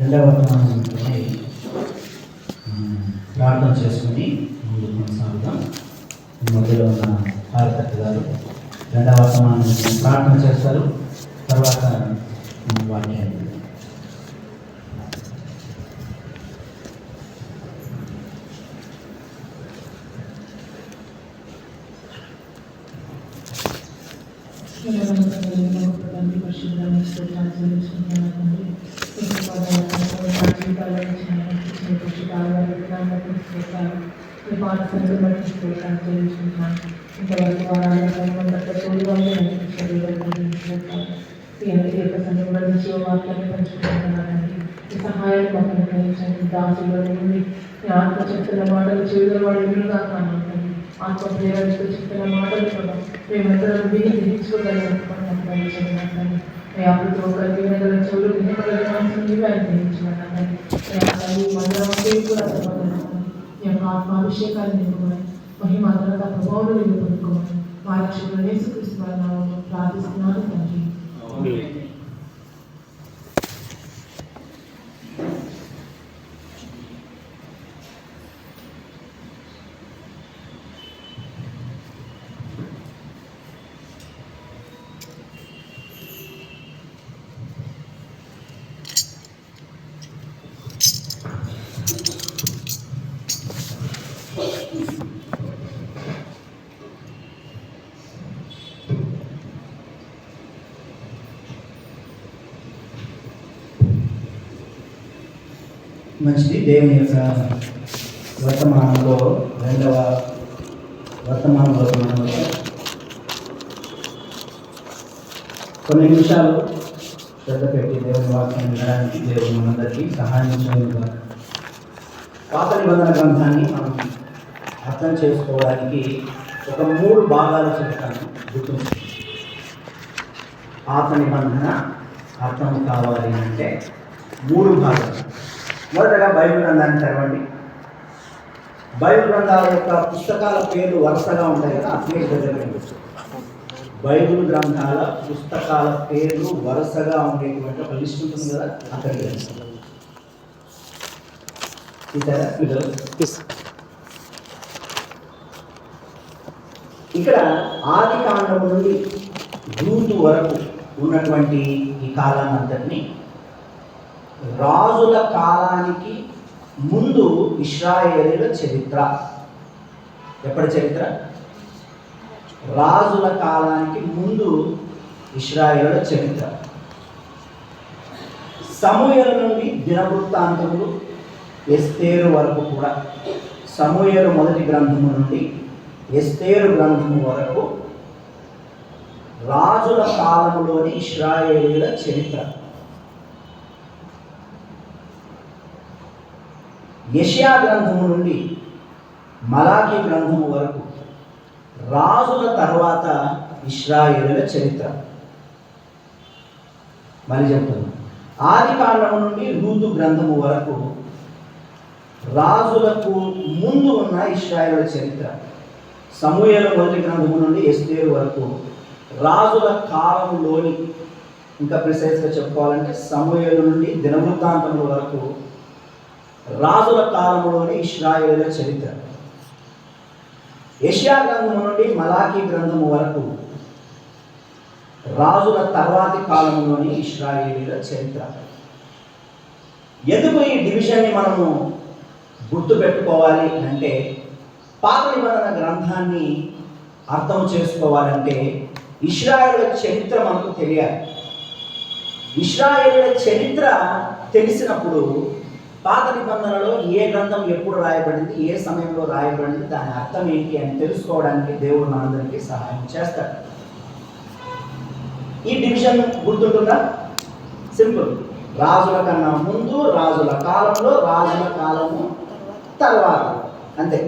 రెండవ వర్తమానంలోనే ప్రార్థన చేసుకుని ముందుకు కొనసాగుతాం. మధ్యలో ఉన్న హారతక్క గారు రెండవ వర్తమానం ప్రార్థన చేస్తారు. తర్వాత వాక్యాన్ని సహాయాన్ని మాకు కలిగించండి. దాసులో నుండి ఆత్మ చెప్తున్న మాటలు చెవిలో వాడు విలుగా కానుంటుంది. ఆత్మ ప్రేరణతో చెప్తున్న మాటలు కూడా మేమందరం విని గ్రహించుకోగలిగినటువంటి ప్రతి ఒక్కరికి వినగల చెవులు వినగల మనసు గ్రహించమన్నాను. మందరం కూడా ఈ యొక్క ఆత్మాభిషేకాన్ని నింపుకొని మహిమ ఘనత ప్రభావం పొందుకోమని మా రక్షకుడు యేసుక్రీస్తు వారి నామములో ప్రార్థిస్తున్నాను తండ్రి. మంచిది. దేవుని యొక్క వర్తమానంలో రెండవ వర్తమానంలో మనం కొన్ని నిమిషాలు శ్రద్ధ పెట్టి దేవుని వాక్యం వినడానికి దేవుడు మనందరికీ సహాయం చేయగా పాత నిబంధన గ్రంథాన్ని మనం అర్థం చేసుకోవడానికి ఒక 3 భాగాలు చెప్తాను. గుర్తుంచుకోండి. పాత నిబంధన అర్థం కావాలి అంటే 3 భాగాలు. మొదటగా బైబిల్ గ్రంథాన్ని తెరవండి. బైబిల్ గ్రంథాల యొక్క పుస్తకాల పేర్లు వరుసగా ఉంటాయి కదా, ఆ పేరు దగ్గర బైబిల్ గ్రంథాల పుస్తకాల పేర్లు వరుసగా ఉండేటువంటి ఒక లిస్ట్ ఉంటుంది కదా, అక్కడికి ఇక్కడ ఆది కాండం నుండి రూతు వరకు ఉన్నటువంటి ఈ కాలాన్ని అంతటిని రాజుల కాలానికి ముందు ఇశ్రాయేలీయుల చరిత్ర. ఎప్పటి చరిత్ర? రాజుల కాలానికి ముందు ఇశ్రాయేలీయుల చరిత్ర. సమూయేలు నుండి దినవృత్తాంతములు, ఎస్తేరు వరకు కూడా, సమూయేలు మొదటి గ్రంథము నుండి ఎస్తేరు గ్రంథము వరకు రాజుల కాలములోని ఇశ్రాయేలీయుల చరిత్ర. యెషయా గ్రంథము నుండి మలాకీ గ్రంథము వరకు రాజుల తర్వాత ఇశ్రాయేలుల చరిత్ర. మళ్ళీ చెప్తున్నాను. ఆది కాండము నుండి రూతు గ్రంథము వరకు రాజులకు ముందు ఉన్న ఇశ్రాయేలుల చరిత్ర. సమూయేలు మొదటి గ్రంథము నుండి ఎస్తేరు వరకు రాజుల కాలంలోని, ఇంకా ప్రిసైజ్గా చెప్పుకోవాలంటే సమూయేలు నుండి దినవృత్తాంతముల వరకు రాజుల కాలంలోని ఇశ్రాయేలుల చరిత్ర. యెషయా గ్రంథము నుండి మలాకీ గ్రంథము వరకు రాజుల తర్వాతి కాలంలోని ఇశ్రాయేలుల చరిత్ర. ఎందుకు ఈ డివిజన్ని మనము గుర్తుపెట్టుకోవాలి అంటే, పాత నిబంధన గ్రంథాన్ని అర్థం చేసుకోవాలంటే ఇశ్రాయేలుల చరిత్ర మనకు తెలియాలి. ఇశ్రాయేలుల చరిత్ర తెలిసినప్పుడు పాత నిబంధనలో ఏ గ్రంథం ఎప్పుడు రాయబడింది, ఏ సమయంలో రాయబడింది, దాని అర్థం ఏంటి అని తెలుసుకోవడానికి దేవుడు మనందరికీ సహాయం చేస్తాడు. ఈ డివిజన్ గుర్తుంటుందా? సింపుల్. రాజుల కన్నా ముందు, రాజుల కాలంలో, రాజుల కాలము తర్వాత, అంతే.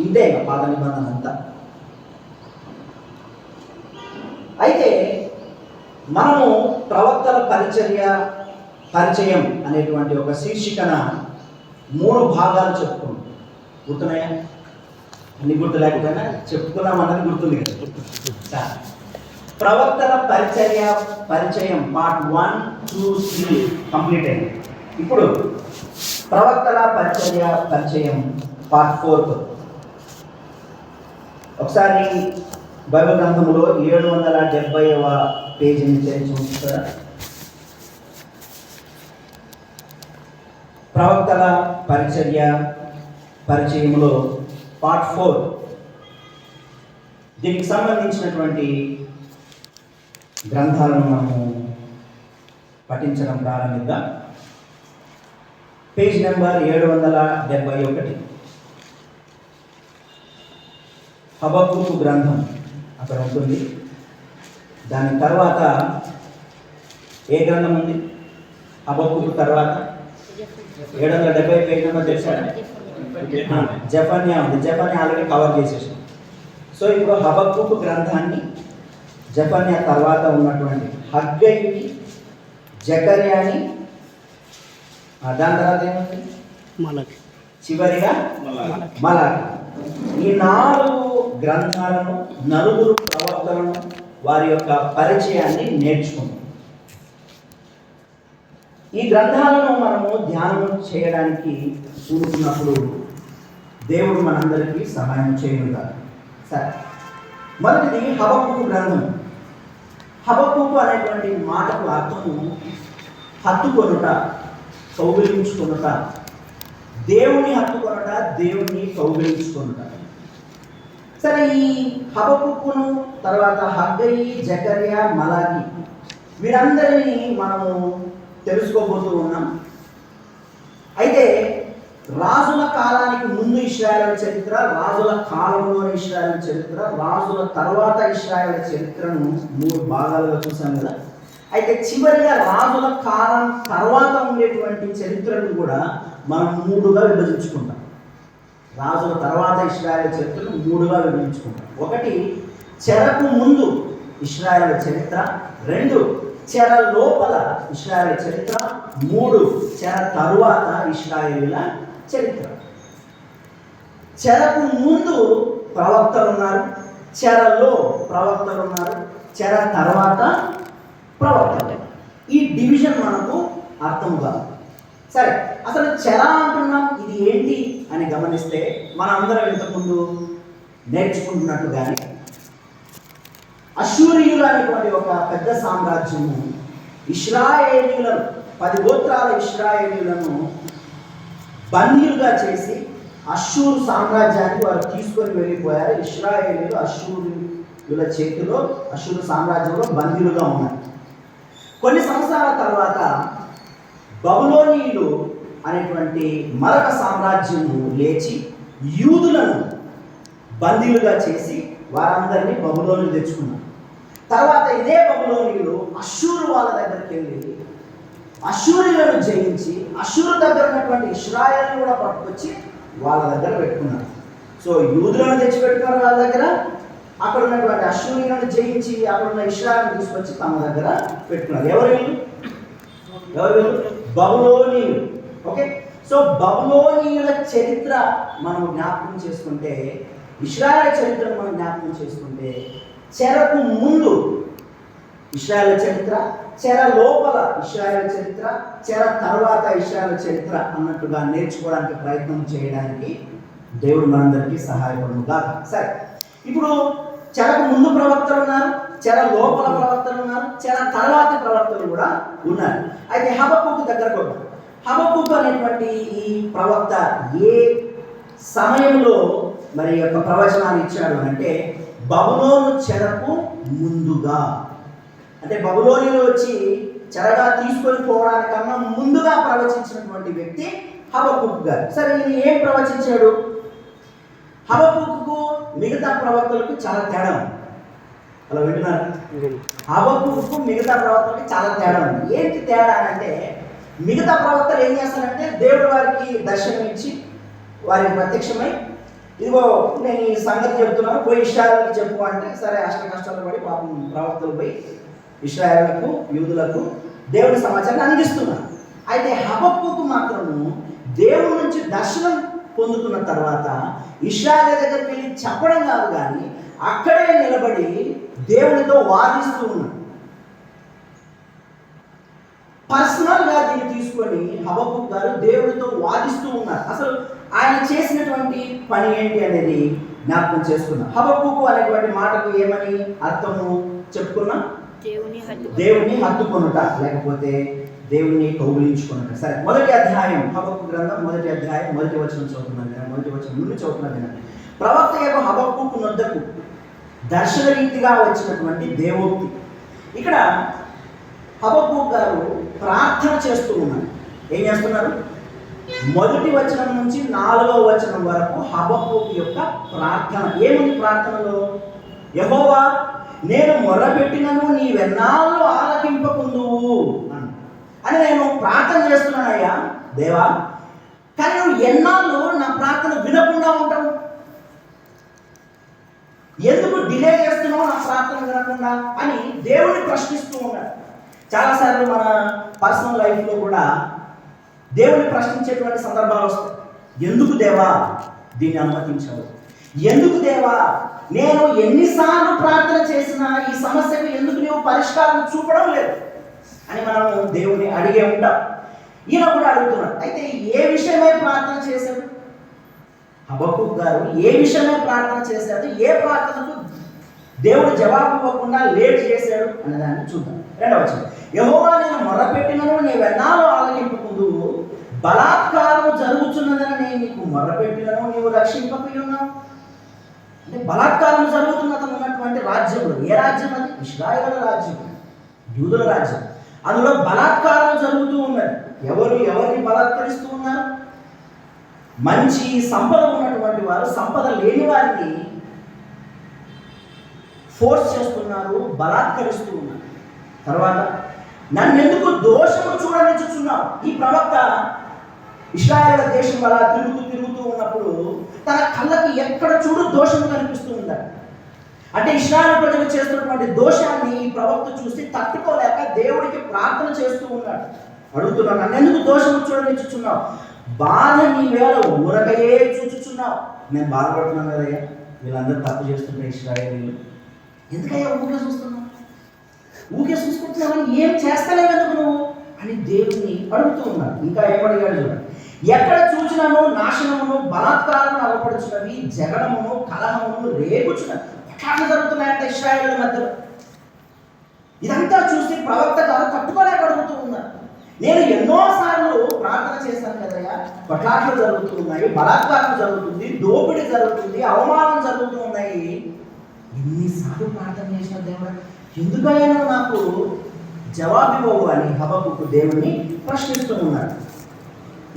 ఇంతే పాత నిబంధన అంతా. అయితే మనము ప్రవక్తల పరిచయం అనేటువంటి ఒక శీర్షికన 3 భాగాలు చెప్పుకున్నాం. గుర్తున్నాయా? అన్ని గుర్తు లేకపోయినా చెప్పుకున్నాం అన్నది గుర్తుంది కదా. ప్రవక్తల పరిచయం పార్ట్ 1, 2, 3 కంప్లీట్ అయింది. ఇప్పుడు ప్రవక్తల పరిచయం పార్ట్ 4. ఒకసారి బైబిల్ గ్రంథంలో 770వ పేజీని తెరిచి ఉంచుతారా? ప్రవక్తల పరిచయంలో పార్ట్ 4, దీనికి సంబంధించినటువంటి గ్రంథాలను మనము పఠించడం ప్రారంభిద్దాం. పేజ్ నెంబర్ 771, హబక్కూకు గ్రంథం అక్కడ ఉంటుంది. దాని తర్వాత ఏ గ్రంథం ఉంది? హబక్కూకు తర్వాత 770 పేజ్ నెంబర్ తెచ్చారా? జెఫన్యా ఉంది. జెఫన్యా ఆల్రెడీ కవర్ చేసేసాం. సో ఇప్పుడు హబక్కూకు గ్రంథాన్ని, జెఫన్యా తర్వాత ఉన్నటువంటి హగ్గయిని, జకర్యాని, దాని తర్వాత ఏముంది? చివరిగా మలాకి. ఈ 4 గ్రంథాలను, 4 ప్రవక్తలను, వారి యొక్క పరిచయాన్ని నేర్చుకుంటాం. ఈ గ్రంథాలను మనము ధ్యానం చేయడానికి కూడుకున్నప్పుడు దేవుడు మనందరికీ సహాయం చేయనుంటారు. సరే, మొదటిది హబక్కూకు గ్రంథం. హబక్కూకు అనేటువంటి మాటకు అర్థము హత్తుకొనుట, కౌగిలించుకొనుట, దేవుని హత్తుకొనుట, దేవుని కౌగిలించుకొనుట. సరే, ఈ హబక్కూకును తర్వాత హగ్గయి, జకర్యా, మలాకి వీరందరినీ మనము తెలుసుకోబోతూ ఉన్నాం. అయితే రాజుల కాలానికి ముందు ఇశ్రాయేలు చరిత్ర, రాజుల కాలంలో ఇశ్రాయేలు చరిత్ర, రాజుల తర్వాత ఇశ్రాయేలు చరిత్రను 3 భాగాలుగా చూసాం కదా. అయితే చివరిగా రాజుల కాలం తర్వాత ఉండేటువంటి చరిత్రను కూడా మనం 3గా విభజించుకుంటాం. రాజుల తర్వాత ఇశ్రాయేలు చరిత్రను 3గా విభజించుకుంటాం. 1 చెరకు ముందు ఇశ్రాయేలు చరిత్ర, 2 చెర లోపల ఇశ్రాయేలు చరిత్ర, 3 చెర తరువాత ఇశ్రాయేలుల చరిత్ర. చెరకు ముందు ప్రవక్తలు ఉన్నారు, చెరలో ప్రవక్తలు ఉన్నారు, చెర తర్వాత ప్రవక్తలు. ఈ డివిజన్ మనకు అర్థం కాదు. సరే, అసలు చెర అంటున్నాం, ఇది ఏంటి అని గమనిస్తే మనం అందరం ఇంతకుముందు నేర్చుకుంటున్నట్టుగానే అష్షూరీయులు అనేటువంటి ఒక పెద్ద సామ్రాజ్యము ఇశ్రాయేలీయులను, 10 గోత్రాల ఇశ్రాయేలీయులను బందీలుగా చేసి అష్షూరు సామ్రాజ్యానికి వారు తీసుకొని వెళ్ళిపోయారు. ఇశ్రాయేలీయులు అష్షూరీయుల చేతిలో, అష్షూరు సామ్రాజ్యంలో బందీలుగా ఉన్నారు. కొన్ని సంవత్సరాల తర్వాత బబులోనీయులు అనేటువంటి మరొక సామ్రాజ్యము లేచి యూదులను బందీలుగా చేసి వారందరినీ బబులోనికి తెచ్చుకున్నారు. తర్వాత ఇదే బబులోనీయులు అష్షూరు వాళ్ళ దగ్గరికి వెళ్ళి అష్షూరీయులను జయించి అష్షూరు దగ్గర ఉన్నటువంటి ఇశ్రాయేలును కూడా పట్టుకొచ్చి వాళ్ళ దగ్గర పెట్టుకున్నారు. సో యూదులను తెచ్చిపెట్టుకున్నారు వాళ్ళ దగ్గర, అక్కడ ఉన్నటువంటి అష్షూరీయులను జయించి అక్కడ ఉన్న ఇశ్రాయేలును తీసుకొచ్చి తమ దగ్గర పెట్టుకున్నారు. ఎవరు బబులోనీయులు. ఓకే, సో బబులోనీయుల చరిత్ర మనం జ్ఞాపకం చేసుకుంటే, ఇశ్రాయేల్ చరిత్రను మనం జ్ఞాపకం చేసుకుంటే, చెరకు ముందు ఇశ్రాయేల్ చరిత్ర, చెర లోపల ఇశ్రాయేల్ చరిత్ర, చెర తర్వాత ఇశ్రాయేల్ చరిత్ర అన్నట్టుగా నేర్చుకోవడానికి ప్రయత్నం చేయడానికి దేవుడు మనందరికీ సహాయపడునుగా. సరే, ఇప్పుడు చెరకు ముందు ప్రవక్తలు ఉన్నారు, చెర లోపల ప్రవక్తలు ఉన్నారు, చెర తర్వాతి ప్రవక్తలు కూడా ఉన్నారు. అయితే హబక్కూకు దగ్గరకు వద్దాం. హబక్కూకు అనేటువంటి ఈ ప్రవక్త ఏ సమయంలో మరి యొక్క ప్రవచనాలు ఇచ్చాడు అంటే, బబులోను చెరకు ముందుగా, అంటే బబులోనిలో వచ్చి చెరగా తీసుకొని పోవడానికన్నా ముందుగా ప్రవచించినటువంటి వ్యక్తి హబక్కూకు గారు. సరే, ఈయన ఏం ప్రవచించాడు? హబక్కూకు మిగతా ప్రవక్తలకు చాలా తేడా ఉంది. అలా వింటున్నారు? హబక్కూకు మిగతా ప్రవక్తలకి చాలా తేడా ఉంది. ఏంటి తేడా అంటే, మిగతా ప్రవక్తలు ఏం చేస్తారంటే దేవుడు వారికి దర్శనం ఇచ్చి వారికి ప్రత్యక్షమై, ఇదిగో నేను ఈ సంగతి చెప్తున్నాను, పోయి ఇశ్రాయేలులకు చెప్పు అంటే, సరే అష్ట కష్టాలు పడి పాపం ప్రవక్తలు పోయి ఇశ్రాయేలులకు, యూదులకు దేవుడి సమాచారాన్ని అందిస్తున్నారు. అయితే హబక్కూకు మాత్రము దేవుడి నుంచి దర్శనం పొందుకున్న తర్వాత ఇశ్రాయేలు దగ్గరికి వెళ్ళి చెప్పడం కాదు, కానీ అక్కడే నిలబడి దేవుడితో వాదిస్తూ ఉన్నాడు. పర్సనల్గా దీన్ని తీసుకొని హబక్కూకు గారు దేవుడితో వాదిస్తూ ఉన్నారు. అసలు ఆయన చేసినటువంటి పని ఏంటి అనేది జ్ఞాపకం చేసుకున్నాం. హబక్కూకు అనేటువంటి మాటకు ఏమని అర్థము చెప్పుకున్నాం? దేవుని హత్తుకొనుట, లేకపోతే దేవుని కౌగిలించుకొనుట. సరే, మొదటి అధ్యాయం హబక్కూకు గ్రంథం మొదటి అధ్యాయం మొదటి వచనం చదువుతున్నది, మొదటి వచనం నుండి చదువుతున్నది. ప్రవక్త యొక్క హబక్కూకు నొద్దకు దర్శన రీతిగా వచ్చినటువంటి దేవోక్తి. ఇక్కడ హబక్కూకు గారు ప్రార్థన చేస్తూ ఉన్నారు. ఏం చేస్తున్నారు? మొదటి వచనం నుంచి 4వ వచనం వరకు హబక్కూకు యొక్క ప్రార్థన. ఏముంది ప్రార్థనలో? యెహోవా, నేను మొర్రపెట్టినను నీవెన్నాళ్ళు ఆలకింపకుందువు అని నేను ప్రార్థన చేస్తున్నానయ్యా దేవా, కానీ నువ్వు ఎన్నాళ్ళు నా ప్రార్థన వినకుండా ఉంటావు? ఎందుకు డిలే చేస్తున్నావు నా ప్రార్థన వినకుండా అని దేవుడిని ప్రశ్నిస్తూ ఉన్నాడు. చాలాసార్లు మన పర్సనల్ లైఫ్లో కూడా దేవుడిని ప్రశ్నించేటువంటి సందర్భాలు వస్తాయి. ఎందుకు దేవా దీన్ని అనుమతించావు? ఎందుకు దేవా నేను ఎన్నిసార్లు ప్రార్థన చేసినా ఈ సమస్యకు ఎందుకు నీవు పరిష్కారం చూపడం లేదు అని మనం దేవుని అడిగే ఉంటాం. ఈయన కూడా అడుగుతున్నాడు. అయితే ఏ విషయమై ప్రార్థన చేశాడు హబక్కూకు గారు? ఏ విషయమై ప్రార్థన చేశాడు? ఏ ప్రార్థనకు దేవుడు జవాబు ఇవ్వకుండా లేట్ చేశాడు అనే దాన్ని చూద్దాం. 2వ వచనం, యెహోవా, నేను మొర్రపెట్టినను నీవెన్నాళ్ళు ఆలకింపకుందువు, బలాత్కారము జరుగుతున్నదని నేను నీకు మొర్రపెట్టినను నీవు రక్షింపకున్నావు. అంటే బలాత్కారం జరుగుతున్నతను ఉన్నటువంటి రాజ్యంలో, ఏ రాజ్యం అది? ఇశ్రాయేలు రాజ్యం, యూదుల రాజ్యం. అందులో బలాత్కారం జరుగుతూ ఉన్నది. ఎవరిని బలాత్కరిస్తూ ఉన్నారు? మంచి సంపద ఉన్నటువంటి వారు సంపద లేని వారిని ఫోర్స్ చేస్తున్నారు, బలాత్కరిస్తూ ఉన్నారు. తర్వాత, నన్నెందుకు దోషము చూడనిచ్చుచున్నావు? ఈ ప్రవక్త ఇశ్రాయేలు దేశం అలా తిరుగుతూ ఉన్నప్పుడు తన కళ్ళకి ఎక్కడ చూడు దోషం కనిపిస్తూ ఉందట. అంటే ఇశ్రాయేలు ప్రజలు చేస్తున్నటువంటి దోషాన్ని ఈ ప్రవక్త చూసి తట్టుకోలేక దేవుడికి ప్రార్థన చేస్తూ ఉన్నాడు. అడుగుతున్నాను, నన్నెందుకు దోషము చూడనిచ్చుచున్నావు? బాధ నీ వేళ ఊరకయే చూచుచున్నావు. నేను బాధపడుతున్నాను కదయ్యా, వీళ్ళందరూ తప్పు చేస్తుంటే ఇశ్రాయేలీలు, ఎందుకయ్యా ఊకే చూస్తున్నావు? ఊకే చూసుకుంటున్నావని ఏం చేస్తలేవు ఎందుకు నువ్వు అని దేవుని అడుగుతూ ఉన్నాడు. ఇంకా ఏమడిగాడు చూడండి, ఎక్కడ చూసినానో నాశనమును బలాత్కారమును అలపడుచున్నవి, జగడమును కలహమును రేగుచున్నవి. ఎట్లా జరుగుతున్నాయంటే ఇశ్రాయేలు మధ్యలో. ఇదంతా చూసి ప్రవక్త గారు తట్టుకోలేక అడుగుతూ ఉన్నారు. నేను ఎన్నోసార్లు ప్రార్థన చేశాను కదయ్యా, కొట్లాట్లు జరుగుతూ ఉన్నాయి, బలాత్కారం జరుగుతుంది, దోపిడీ జరుగుతుంది, అవమానం జరుగుతూ ఉన్నాయి. ఎన్నిసార్లు ప్రార్థన చేసిన దేవుడు ఎందుకైనా నాకు జవాబు ఇవ్వవు అని హబక్కూకు దేవుని ప్రశ్నిస్తూ ఉన్నాడు.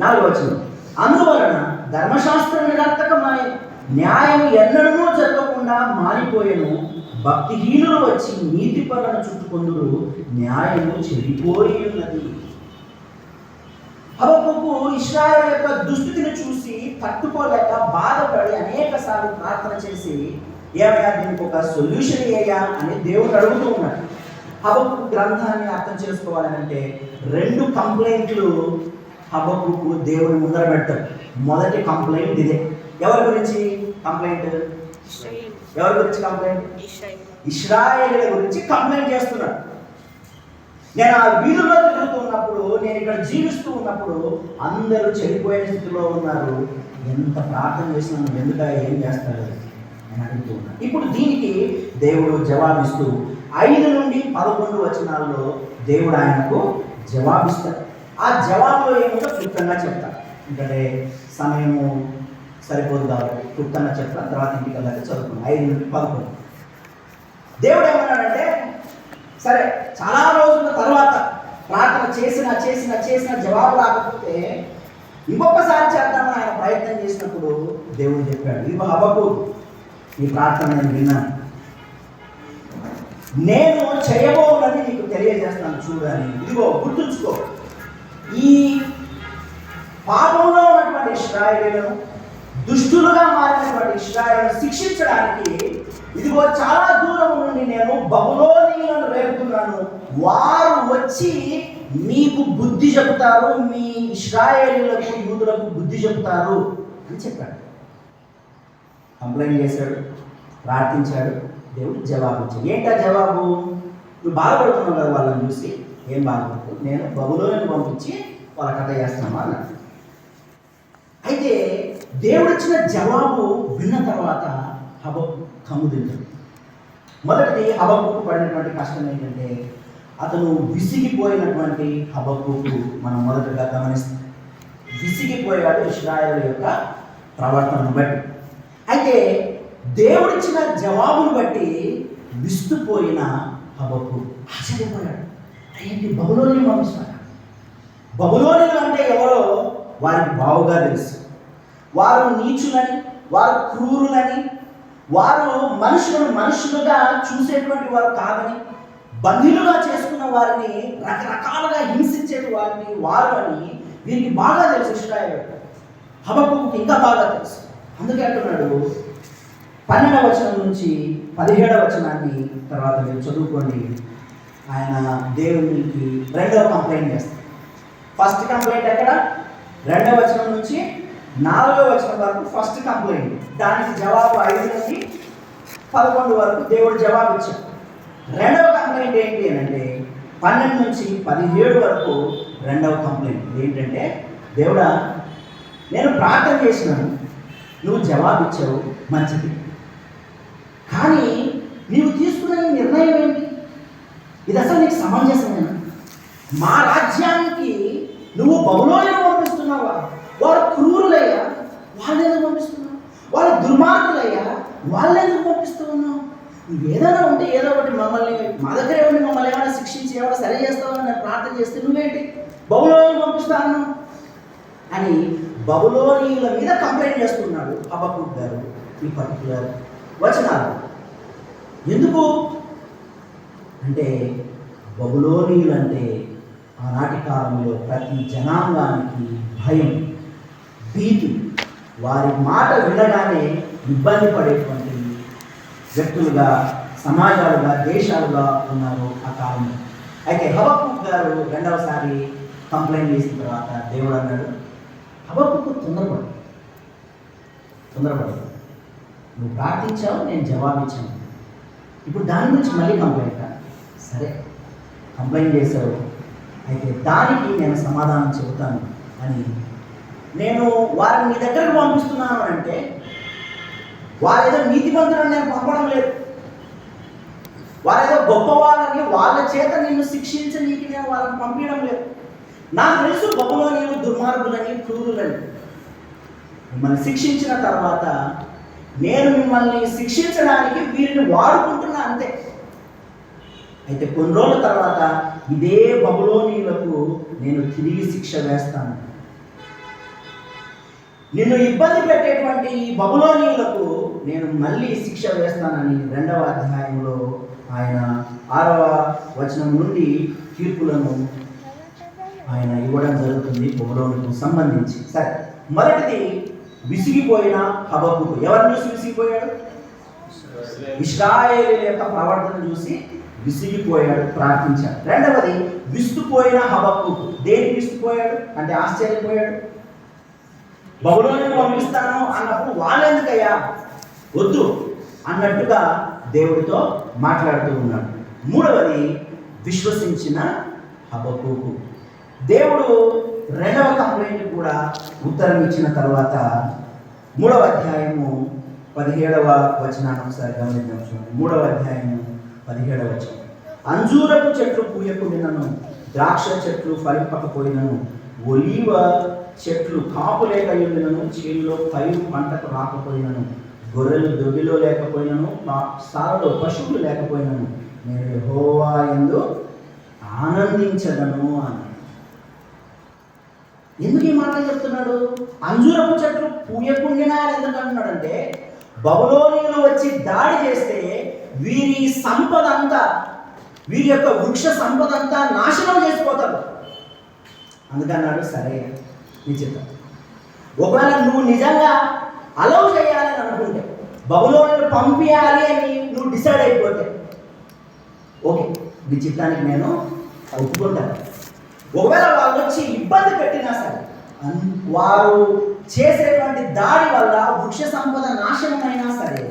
4వ వచనం, అందువలన ధర్మశాస్త్రం నిరర్థకమై న్యాయం ఎన్నడూ జరగకుండా మారిపోయేను, భక్తిహీనులు వచ్చి నీతి పనులను చుట్టుకొందురు, న్యాయము చెడిపోయి ఉన్నది. హబక్కూకు ఇశ్రాయేలు యొక్క దుస్థితిని చూసి తట్టుకోలేక బాధపడి అనేక సార్లు ప్రార్థన చేసి ఏమయ్యా దీనికి ఒక సొల్యూషన్ ఏయా అని దేవుడు అడుగుతూ ఉన్నాడు. హబక్కూకు గ్రంథాన్ని అర్థం చేసుకోవాలంటే 2 కంప్లైంట్లు హబక్కూకు దేవుని ముందర పెడతాడు. మొదటి కంప్లైంట్ ఇదే. ఎవరి గురించి కంప్లైంట్? ఎవరి గురించి కంప్లైంట్? ఇశ్రాయేలీయుల గురించి కంప్లైంట్ చేస్తున్నాడు. నేను ఆ వీధుల్లో తిరుగుతూ ఉన్నప్పుడు, నేను ఇక్కడ జీవిస్తూ ఉన్నప్పుడు అందరూ చెడిపోయిన స్థితిలో ఉన్నారు. ఎంత ప్రార్థన చేసినా ఎందుకు ఏం చేస్తారు అని అడుగుతూ ఉన్నాడు. ఇప్పుడు దీనికి దేవుడు జవాబిస్తూ 5 నుండి 11 వచనాల్లో దేవుడు ఆయనకు జవాబిస్తాడు. ఆ జవాబులో ఏముందో క్లుప్తంగా చెప్తాను, ఎందుకంటే సమయము సరిపోదు కాబట్టి క్లుప్తంగా చెప్తాను. తర్వాత ఇంటికి వెళ్ళాక చదువుకున్నాను. 5 నుండి 11 దేవుడు ఏమన్నాడంటే, సరే చాలా రోజుల తర్వాత ప్రార్థన చేసిన జవాబు రాకపోతే ఇంకొకసారి చేద్దామని ఆయన ప్రయత్నం చేసినప్పుడు దేవుడు చెప్పాడు, ఇదిగో హబక్కూకు, ఈ ప్రార్థన నేను విన్నాను, నేను చేయబోనని నీకు తెలియజేస్తాను చూడని. ఇదిగో గుర్తుంచుకో, ఈ పాపంలో ఉన్నటువంటి ఇశ్రాయేలీయులను, దుష్టులుగా మారినటువంటి ఇశ్రాయేలును శిక్షించడానికి ఇదిగో చాలా దూరం నుండి నేను బబులోనీయులను రేపుతున్నాను, వారు వచ్చి మీకు బుద్ధి చెబుతారు, మీ ఇశ్రాయేలీయులకు యూదులకు బుద్ధి చెబుతారు అని చెప్పాడు. కంప్లైంట్ చేశాడు, ప్రార్థించాడు, దేవుడు జవాబు ఇచ్చాడు. ఏంటా జవాబు? నువ్వు బాధపడుతున్నావు కదా వాళ్ళని చూసి, ఏం బాధపడదు, నేను బబులోనుని పంపించి వాళ్ళ కథ చేస్తాను అన్నాడు. అయితే దేవుడిచ్చిన జవాబు విన్న తర్వాత హబక్కు కమ్ముదింటాడు. మొదటిది హబక్కు పడినటువంటి కష్టం ఏంటంటే అతను విసిగిపోయినటువంటి హబక్కు మనం మొదటగా గమనిస్తాం. విసిగిపోయాడు ఇశ్రాయేలు యొక్క ప్రవర్తనను బట్టి. అయితే దేవుడిచ్చిన జవాబును బట్టి విస్తుపోయిన హబక్కు ఆశ్చర్యపోయాడు. ఏంటి బబులోనిని పంపిస్తాడు? బబులోనిలు అంటే ఎవరో వారికి బావుగా తెలుసు. వారు నీచులని, వారు క్రూరులని, వారు మనుషులుగా చూసేటువంటి వారు కాదని, బందీలుగా చేసుకున్న వారిని రకరకాలుగా హింసించేటి వారిని వారు అని వీరికి బాగా తెలుసు. ఇశ్రాయేలు హబక్కుకు ఇంకా బాగా తెలుసు. అందుకే అంటున్నాడు 12వ వచనం నుంచి 17వ వచనాన్ని తర్వాత మీరు చదువుకోండి. ఆయన దేవునికి రెండవ కంప్లైంట్ చేస్తాడు. ఫస్ట్ కంప్లైంట్ ఎక్కడ? 2వ వచనం నుంచి 4వ వచనం వరకు ఫస్ట్ కంప్లైంట్. దానికి జవాబు 5 నుంచి 11 వరకు దేవుడు జవాబు ఇచ్చాడు. రెండవ కంప్లైంట్ ఏంటి అని అంటే 12 నుంచి 17 వరకు రెండవ కంప్లైంట్ ఏంటంటే, దేవుడా నేను ప్రార్థన చేసినాను, నువ్వు జవాబు ఇచ్చావు, మంచిది. కానీ నీవు తీసుకున్న ఈ నిర్ణయం ఏంటి? ఇది అసలు నీకు సమంజసమేనా? మా రాజ్యానికి నువ్వు బబులోనుని పంపిస్తున్నావా? వారు క్రూరులయ్యా, వాళ్ళెందుకు పంపిస్తున్నావు? వాళ్ళు దుర్మార్గులయ్యా, వాళ్ళెందుకు పంపిస్తూ ఉన్నావు? నువ్వు ఏదైనా ఉంటే ఏదో ఒకటి మమ్మల్ని మా దగ్గర ఉండి మమ్మల్ని ఏమైనా శిక్షించి ఏమైనా సరి చేస్తావని నేను ప్రార్థన చేస్తే నువ్వేంటి బబులోనుని పంపిస్తాను అని బబులోనీయుల మీద కంప్లైంట్ చేస్తున్నాడు హబక్కూకు గారు. ఈ పర్టికులర్ వచనాలు ఎందుకు అంటే, బబులోనీయులు అంటే ఆనాటి కాలంలో ప్రతి జనాంగానికి భయం, భీతి, వారి మాట వినగానే ఇబ్బంది పడేటువంటి వ్యక్తులుగా, సమాజాలుగా, దేశాలుగా ఉన్నారు ఆ కాలంలో. అయితే హబక్కూకు గారు రెండవసారి కంప్లైంట్ చేసిన తర్వాత దేవుడు అన్నాడు, హబక్కూకు తొందరపడు, నువ్వు ప్రార్థించావు, నేను జవాబు ఇచ్చాను, ఇప్పుడు దాని గురించి మళ్ళీ కంప్లైంట్. సరే కంప్లైంట్ చేశావు, అయితే దానికి నేను సమాధానం చెబుతాను అని. నేను వారిని నీ దగ్గరకు పంపిస్తున్నాను అంటే వారేదో నీతిమంతులను నేను పంపడం లేదు, వారేదో గొప్ప వాళ్ళని వాళ్ళ చేత నిన్ను శిక్షించనీకి నేను వాళ్ళని పంపించడం లేదు. నాకు తెలుసు బబులోనీయులు దుర్మార్గులని, క్రూరులని. మిమ్మల్ని శిక్షించిన తర్వాత నేను మిమ్మల్ని శిక్షించడానికి వీరిని వాడుకుంటున్నా అంతే. అయితే కొన్ని రోజుల తర్వాత ఇదే బబులోనీయులకు నేను తిరిగి శిక్ష వేస్తాను. నిన్ను ఇబ్బంది పెట్టేటువంటి ఈ బబులోనీయులకు నేను మళ్ళీ శిక్ష వేస్తానని 2వ అధ్యాయంలో ఆయన 6వ వచనం నుండి తీర్పులను ఆయన ఇవ్వడం జరుగుతుంది బబులోనుకు సంబంధించి. సరే, మొదటిది విసిగిపోయిన హబక్కూకు. ఎవరిని చూసి విసిగిపోయాడు? ఇశ్రాయేలు యొక్క ప్రవర్తన చూసి విసిగిపోయాడు, ప్రార్థించాడు. రెండవది విస్తుపోయిన హబక్కూకు. దేనికి విస్తుపోయాడు అంటే ఆశ్చర్యపోయాడు. బబులోనుని పంపిస్తాను అన్నప్పుడు వాళ్ళెందుకయ్యా వద్దు అన్నట్టుగా దేవుడితో మాట్లాడుతూ ఉన్నాడు. మూడవది విశ్వసించిన హబక్కూకు. దేవుడు 2వ కంప్లైంట్ కూడా ఉత్తరం ఇచ్చిన తర్వాత 3వ అధ్యాయము 17వ వచనాన్ని ఒకసారి గమనిద్దాం. చూడండి, 3వ అధ్యాయము 17వ వచనం. అంజూరపు చెట్లు పూయకుండినను, ద్రాక్ష చెట్లు ఫలింపకపోయినను, ఒలీవ చెట్లు కాపు లేకయుండినను, చేనులో పైరు పంటకు రాకపోయినను, గొర్రెలు దొడ్డిలో లేకపోయినను, సాలలో పశువులు లేకపోయినను, నేను యెహోవా యందు ఆనందించదను అని. ఎందుకు ఈ మాట చెప్తున్నాడు? అంజూరపు చెట్లు పూయకుండినా అని ఎందుకు అంటున్నాడంటే, బబులోనీయులు వచ్చి దాడి చేస్తే వీరి సంపద అంతా, వీరి యొక్క వృక్ష సంపద అంతా నాశనం చేసిపోతారు. అందుకన్నాడు, సరే నిజంగా ఒకవేళ నువ్వు నిజంగా అలౌ చేయాలని అనుకుంటే, బబులోనుని పంపించాలి అని నువ్వు డిసైడ్ అయిపోతే ఓకే, నీ చిత్తానికి నేను ఒప్పుకుంటాను. ఒకవేళ వాళ్ళు వచ్చి ఇబ్బంది పెట్టినా సరే, వారు చేసేటువంటి దాడి వల్ల వృక్ష సంపద నాశనమైనా సరే,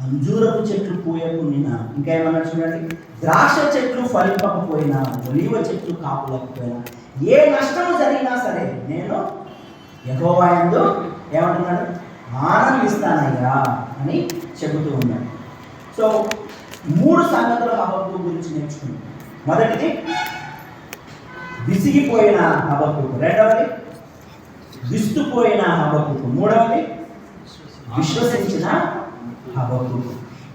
అంజూరపు చెట్లు పూయకున్నా, ఇంకా ఏమన్నా చూడండి, ద్రాక్ష చెట్లు ఫలింపకపోయినా, ఒలీవ చెట్లు కాపులేకపోయినా, ఏ నష్టము జరిగినా సరే నేను యెహోవా యందు ఏమంటున్నాడు, ఆనందిస్తానయ్యా అని చెబుతూ ఉన్నాడు. సో 3 సంగతులు హబక్కూకు గురించి నేర్చుకున్నాం. మొదటిది విసిగిపోయిన హబక్కూకు, రెండవది విస్తుపోయిన హబక్కూకు, మూడవది విశ్వసించిన హబక్కూకు.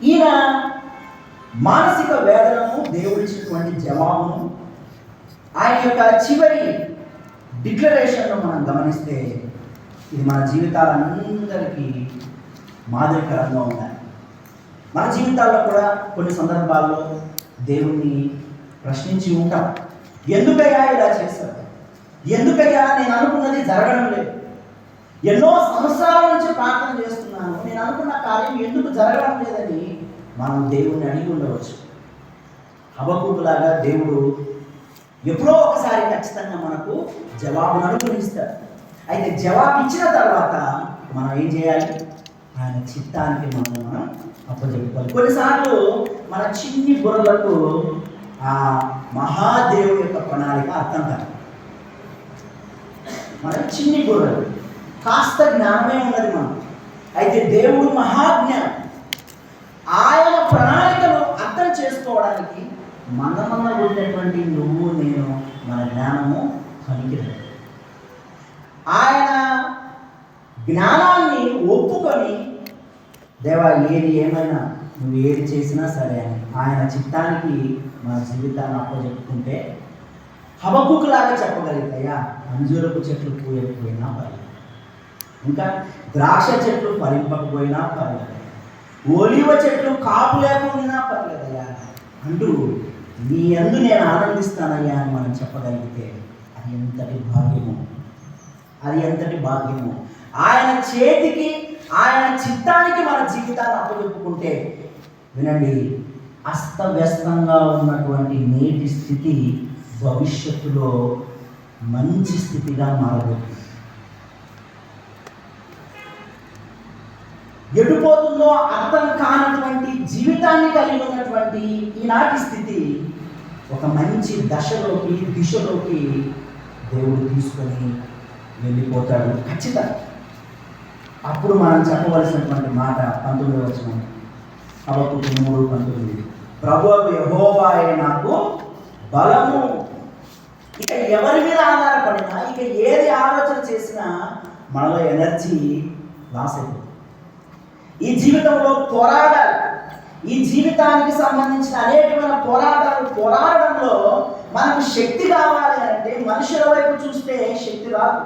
ఈయన మానసిక వేదనను దేవుడిచ్చినటువంటి జవాబును, ఆయన యొక్క చివరి డిక్లరేషన్ను మనం గమనిస్తే ఇది మన జీవితాలందరికీ మాదిరికరంగా ఉన్నాయి. మన జీవితాల్లో కూడా కొన్ని సందర్భాల్లో దేవుణ్ణి ప్రశ్నించి ఉంటాం. ఎందుకయ్యా ఇలా చేశారు, ఎందుకయ్యా నేను అనుకున్నది జరగడం లేదు, ఎన్నో సంవత్సరాల నుంచి ప్రార్థన చేస్తున్నాను, నేను అనుకున్న కార్యం ఎందుకు జరగడం లేదని మనం దేవుణ్ణి అడిగి ఉండవచ్చు. హబక్కూకులాగా దేవుడు ఎప్పుడో ఒకసారి ఖచ్చితంగా మనకు జవాబును అనుగ్రహిస్తాడు. అయితే జవాబు ఇచ్చిన తర్వాత మనం ఏం చేయాలి, ఆయన చిత్తానికి మనం అప్పచెప్పుకోవాలి. కొన్నిసార్లు మన చిన్ని బుర్రలకు ఆ మహాదేవుడి యొక్క ప్రణాళిక అర్థం కాదు. మన చిన్ని బుర్రలు కాస్త జ్ఞానమే ఉన్నది మనం. అయితే దేవుడు మహాజ్ఞానం, ఆయన ప్రణాళికను అర్థం చేసుకోవడానికి మనమన్న ఉన్నటువంటి నువ్వు నేను మన జ్ఞానము పనికిరాదు. ఆయన జ్ఞానాన్ని ఒప్పుకొని దేవా ఏది ఏమైనా నువ్వు ఏది చేసినా సరే అని ఆయన చిత్తానికి మన జీవితాన్ని అప్పచెప్పుకుంటే హబక్కూకులాగా చెప్పగలుగుతాయా, అంజూరపు చెట్లు పూయకపోయినా పర్లేదు, ఇంకా ద్రాక్ష చెట్లు ఫలింపకపోయినా పర్లేదు, ఒలీవ చెట్లు కాపు లేకపోయినా పర్లేదయ్యా అంటూ నీ యందు నేను ఆనందిస్తానయ్యా అని మనం చెప్పగలిగితే అది ఎంతటి భాగ్యము, అది ఎంతటి భాగ్యము. ఆయన చేతికి ఆయన చిత్తానికి మన జీవితాన్ని అప్పచెప్పుకుంటే వినండి, అస్తవ్యస్తంగా ఉన్నటువంటి నేటి స్థితి భవిష్యత్తులో మంచి స్థితిగా మారబోతుంది. ఎటుపోతుందో అర్థం కానటువంటి జీవితాన్ని కలిగి ఉన్నటువంటి ఈనాటి స్థితి ఒక మంచి దశలోకి దిశలోకి దేవుడు తీసుకొని వెళ్ళిపోతాడు ఖచ్చితంగా. అప్పుడు మనం చెప్పవలసినటువంటి మాట 19వ వచనం, హబక్కూకు 3:19, ప్రభువు యెహోవాయే నాకు బలము. ఇక ఎవరి మీద ఆధారపడినా, ఇక ఏది ఆలోచన చేసినా మనలో ఎనర్జీ లాస్ అయిపోతుంది. ఈ జీవితంలో పోరాడాలి, ఈ జీవితానికి సంబంధించిన అనేకమైన పోరాడడంలో మనకు శక్తి కావాలి అంటే మనుషుల వైపు చూస్తే శక్తి రాదు.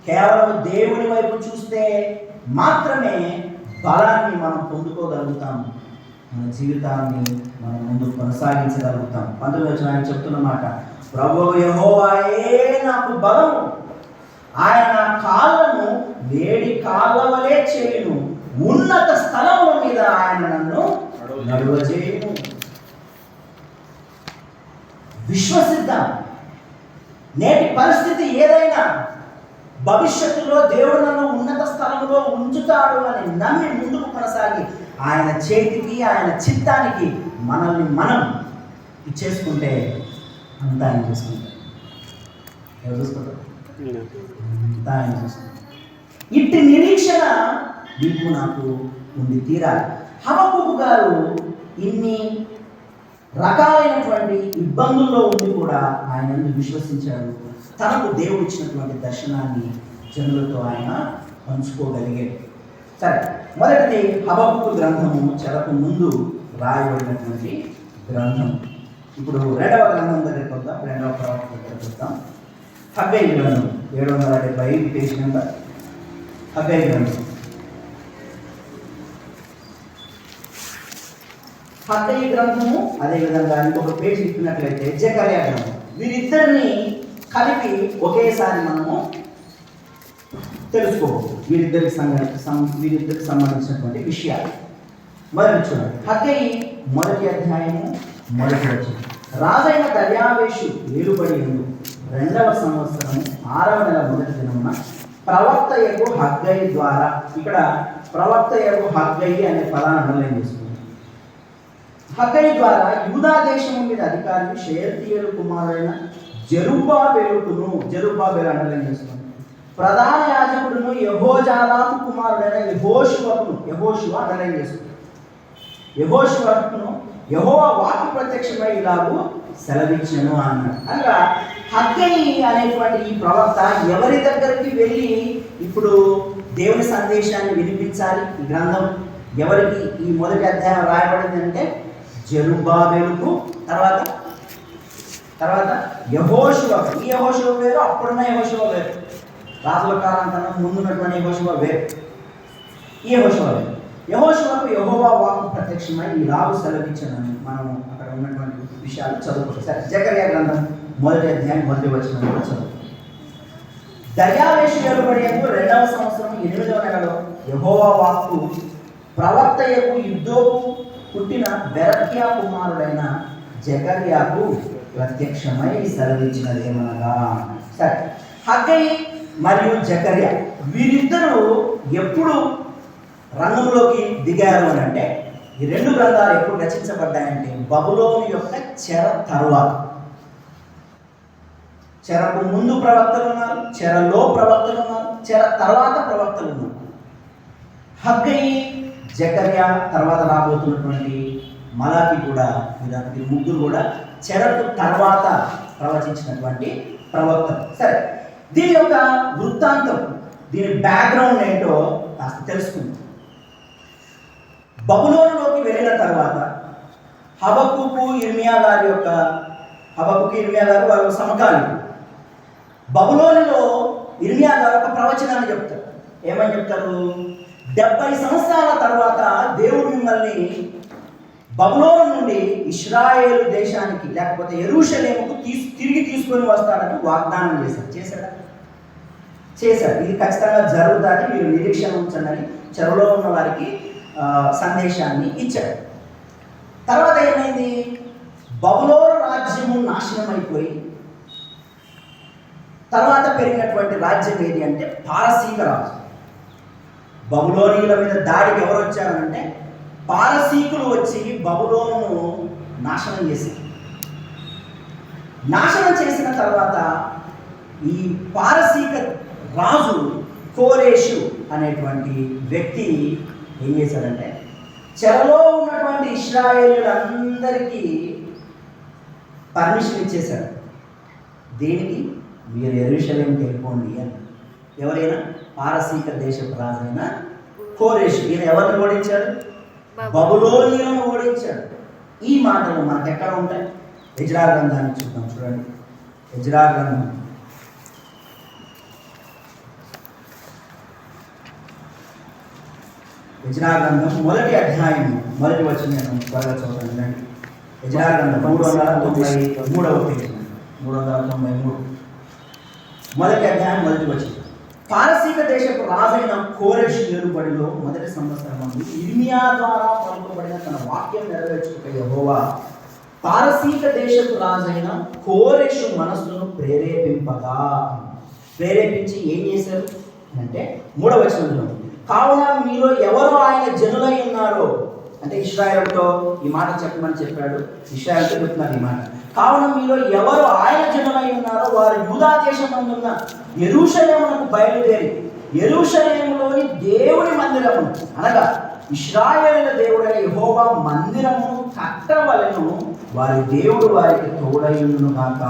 కేవలం దేవుని వైపు చూస్తే మాత్రమే బలాన్ని మనం పొందుకోగలుగుతాము, మన జీవితాన్ని మనం ముందుకు కొనసాగించగలుగుతాం. 19వ వచనం చెప్తున్న మాట, ప్రభువు యెహోవాయే నాకు బలము, ఆయన నా కాళ్ళను వేడి కాళ్ళ వలె చేయును, ఉన్నత స్థలముల మీద ఆయన నన్ను నడువజేయును. విశ్వసిద్దాం, నేటి పరిస్థితి ఏదైనా భవిష్యత్తులో దేవుడు నన్ను ఉన్నత స్థలంలో ఉంచుతాడు అని నమ్మి ముందుకు కొనసాగి ఆయన చేతికి ఆయన చిత్తానికి మనల్ని మనం ఇచ్చేసుకుంటే అంతా ఆయన చూసుకుంటాం. ఎవరు చూసుకుంటారు? అంతా ఆయన చూసుకుంటాం. ఇట్టి నిరీక్షణ మీకు నాకు ఉండి తీరాలి. హబక్కూకు గారు ఇన్ని రకాలైనటువంటి ఇబ్బందుల్లో ఉండి కూడా ఆయన విశ్వసించాడు. తనకు దేవుడు ఇచ్చినటువంటి దర్శనాన్ని జనులతో ఆయన పంచుకోగలిగాడు. సరే, మొదటిది హబక్కూకు గ్రంథము చెరకు ముందు రాయబడినటువంటి గ్రంథం. ఇప్పుడు 2వ గ్రంథం దగ్గరికి వద్దాం, 2వ ప్రవక్త దగ్గరికి వద్దాం. హగ్గై గ్రంథం 775 పేజ్ నెంబర్. హగ్గై గ్రంథం, హగ్గై గ్రంథము, అదేవిధంగా ఇంకొక పేజ్ ఇచ్చినట్లయితే జెకర్యా గ్రంథం. వీరిద్దరిని కలిపి ఒకేసారి మనము తెలుసుకోవచ్చు, వీరిద్దరికి సంబంధించినటువంటి విషయాలు. మొదటి చూడండి, హగ్గై 1వ అధ్యాయము 1వ వచనం. రాజైన దర్యావేషు ఏలుబడి 2వ సంవత్సరం 6వ నెల 1వ దినమున ప్రవక్తయకు హగ్గయి ద్వారా, ఇక్కడ ప్రవక్తయకు హగ్గయి అనే పదాన్ని అండర్లైన్ చేసుకుంది. హగ్గయి ద్వారా యూదా దేశం మీద అధికారి షయల్తీయేలు కుమారుడైన జెరుబ్బాబెలు అండర్లైన్ చేసుకుంది. ప్రధాన యాజకుడును యెహోజాదాకు కుమారుడైన యెహోషువ అండర్లైన్ చేసుకుంది. యెహోషువను యెహోవా వాక్కు ప్రత్యక్షమై ఇలాగూ సెలవిచ్చెను అన్నాడు. అనగా హగ్గయి అనేటువంటి ఈ ప్రవక్త ఎవరి దగ్గరికి వెళ్ళి ఇప్పుడు దేవుని సందేశాన్ని వినిపించాలి? ఈ గ్రంథం ఎవరికి ఈ మొదటి అధ్యాయం రాయబడింది అంటే జెరుబ్బాబెలుకు, తర్వాత యెహోషువ. ఈ యెహోషువ వేరు, అప్పుడున్న యెహోషువ వేరు, రాజుల కాలం కన్నా ముందున్నటువంటి యెహోషువ వేరు. ఈ యెహోషువ వేరు. యెహోషువకు యెహోవా వాక్కు ప్రత్యక్షమై ఇలాగూ సెలవిచ్చెనని మనం అక్కడ ఉన్నటువంటి విషయాలు చదువుకుంటాం. సరే, జకర్యా గ్రంథం మొదటి అధ్యాయం మొదటి వచనం కూడా చదువు. దర్యావేషు ఏలుబడియకు 2వ సంవత్సరం 8వ నెలలో యెహోవా వాక్కు ప్రవక్తయకు యుద్ధోకు పుట్టిన బెరక్యా కుమారుడైన జకర్యాకు ప్రత్యక్షమై సెలవిచ్చినదేమనగా. సరే, హగ్గయి మరియు జకర్యా వీరిద్దరూ ఎప్పుడు రంగంలోకి దిగారు అని అంటే, ఈ రెండు గ్రంథాలు ఎప్పుడు రచించబడ్డాయంటే బబులోను యొక్క చెర తరువాత. చెరకు ముందు ప్రవక్తలు ఉన్నారు, చెరలో ప్రవక్తలు ఉన్నారు, చెర తర్వాత ప్రవక్తలు ఉన్నారు. హగ్గయి, జకర్యా, తర్వాత రాబోతున్నటువంటి మలాకి కూడా, వీరి ముగ్గురు కూడా చెరకు తర్వాత ప్రవచించినటువంటి ప్రవక్తలు. సరే, దీని యొక్క వృత్తాంతం, దీని బ్యాక్గ్రౌండ్ ఏంటో కాస్త తెలుసుకుందాం. బబులోనులోకి వెళ్ళిన తర్వాత హబక్కుకు ఇర్మియా గారు వారు సమకాలీకులు. బబులోనులో ఇర్మియా గారు ఒక ప్రవచనాన్ని చెప్తారు. ఏమని చెప్తారు? 70 సంవత్సరాల తర్వాత దేవుడు మిమ్మల్ని బబులోను నుండి ఇశ్రాయేలు దేశానికి, లేకపోతే యెరూషలేముకు తిరిగి తీసుకొని వస్తాడని వాగ్దానం చేశాడు. ఇది ఖచ్చితంగా జరుగుతుందని మీరు నిరీక్షణ ఉంచండి చెరలో ఉన్న వారికి సందేశాన్ని ఇచ్చాడు. తర్వాత ఏమైంది? బబులోను రాజ్యము నాశనం అయిపోయి తర్వాత పెరిగినటువంటి రాజ్యం ఏది అంటే పారసీక రాజు. బబులోనీయుల మీద దాడికి ఎవరు వచ్చారంటే పారసీకులు వచ్చి బబులోనును నాశనం చేశారు. నాశనం చేసిన తర్వాత ఈ పారసీక రాజు కోరేషు అనేటువంటి వ్యక్తి ఏం చేశాడంటే చెరలో ఉన్నటువంటి ఇశ్రాయేలులందరికీ పర్మిషన్ ఇచ్చేశాడు. దేనికి? మీరు యెరూషలేముకి వెళ్ళిపోండి అని. ఎవరైనా? పారసీక దేశపు రాజైన కోరేషు. ఈయన ఎవరిని ఓడించాడు? బబులోనియను ఓడించాడు. ఈ మాటలు మనకు ఎక్కడ ఉంటాయి? ఎజ్రా గ్రంథాన్ని చూద్దాం. చూడండి, ఎజ్రా గ్రంథం మొదటి అధ్యాయం మొదటి వచనం నేను త్వరగా చదువుతాను. ఎజ్రా గ్రంథం 393వ పేజీ, 393 మొదటి అధ్యాయం మొదటి వచనం. పారసీక దేశపు రాజైన కోరెషు ఏలుబడిలో మొదటి సంవత్సరం ఇర్మియా ద్వారా పలుకబడిన తన వాక్యం నెరవేర్చుట యెహోవా పారసీక దేశపు రాజైన కోరెషు మనస్సును ప్రేరేపించి ఏం చేశారు అంటే 3వ వచనంలో, కావున మీలో ఎవరు ఆయన జనులై ఉన్నారో, అంటే ఇశ్రాయేలుతో ఈ మాట చెప్పమని చెప్పాడు. ఇశ్రాయేలుతో చెప్తున్నారు ఈ మాట. కావున మీలో ఎవరు ఆయన జనులై ఉన్నారో వారు యూదా దేశమందున్న యెరూషలేమునకు బయలుదేరి యెరూషలేములోని దేవుని మందిరమును, అనగా ఇశ్రాయేలుల దేవుడైన యెహోవా మందిరమును కట్టవలెను, వారి దేవుడు వారికి తోడయుండును గాక.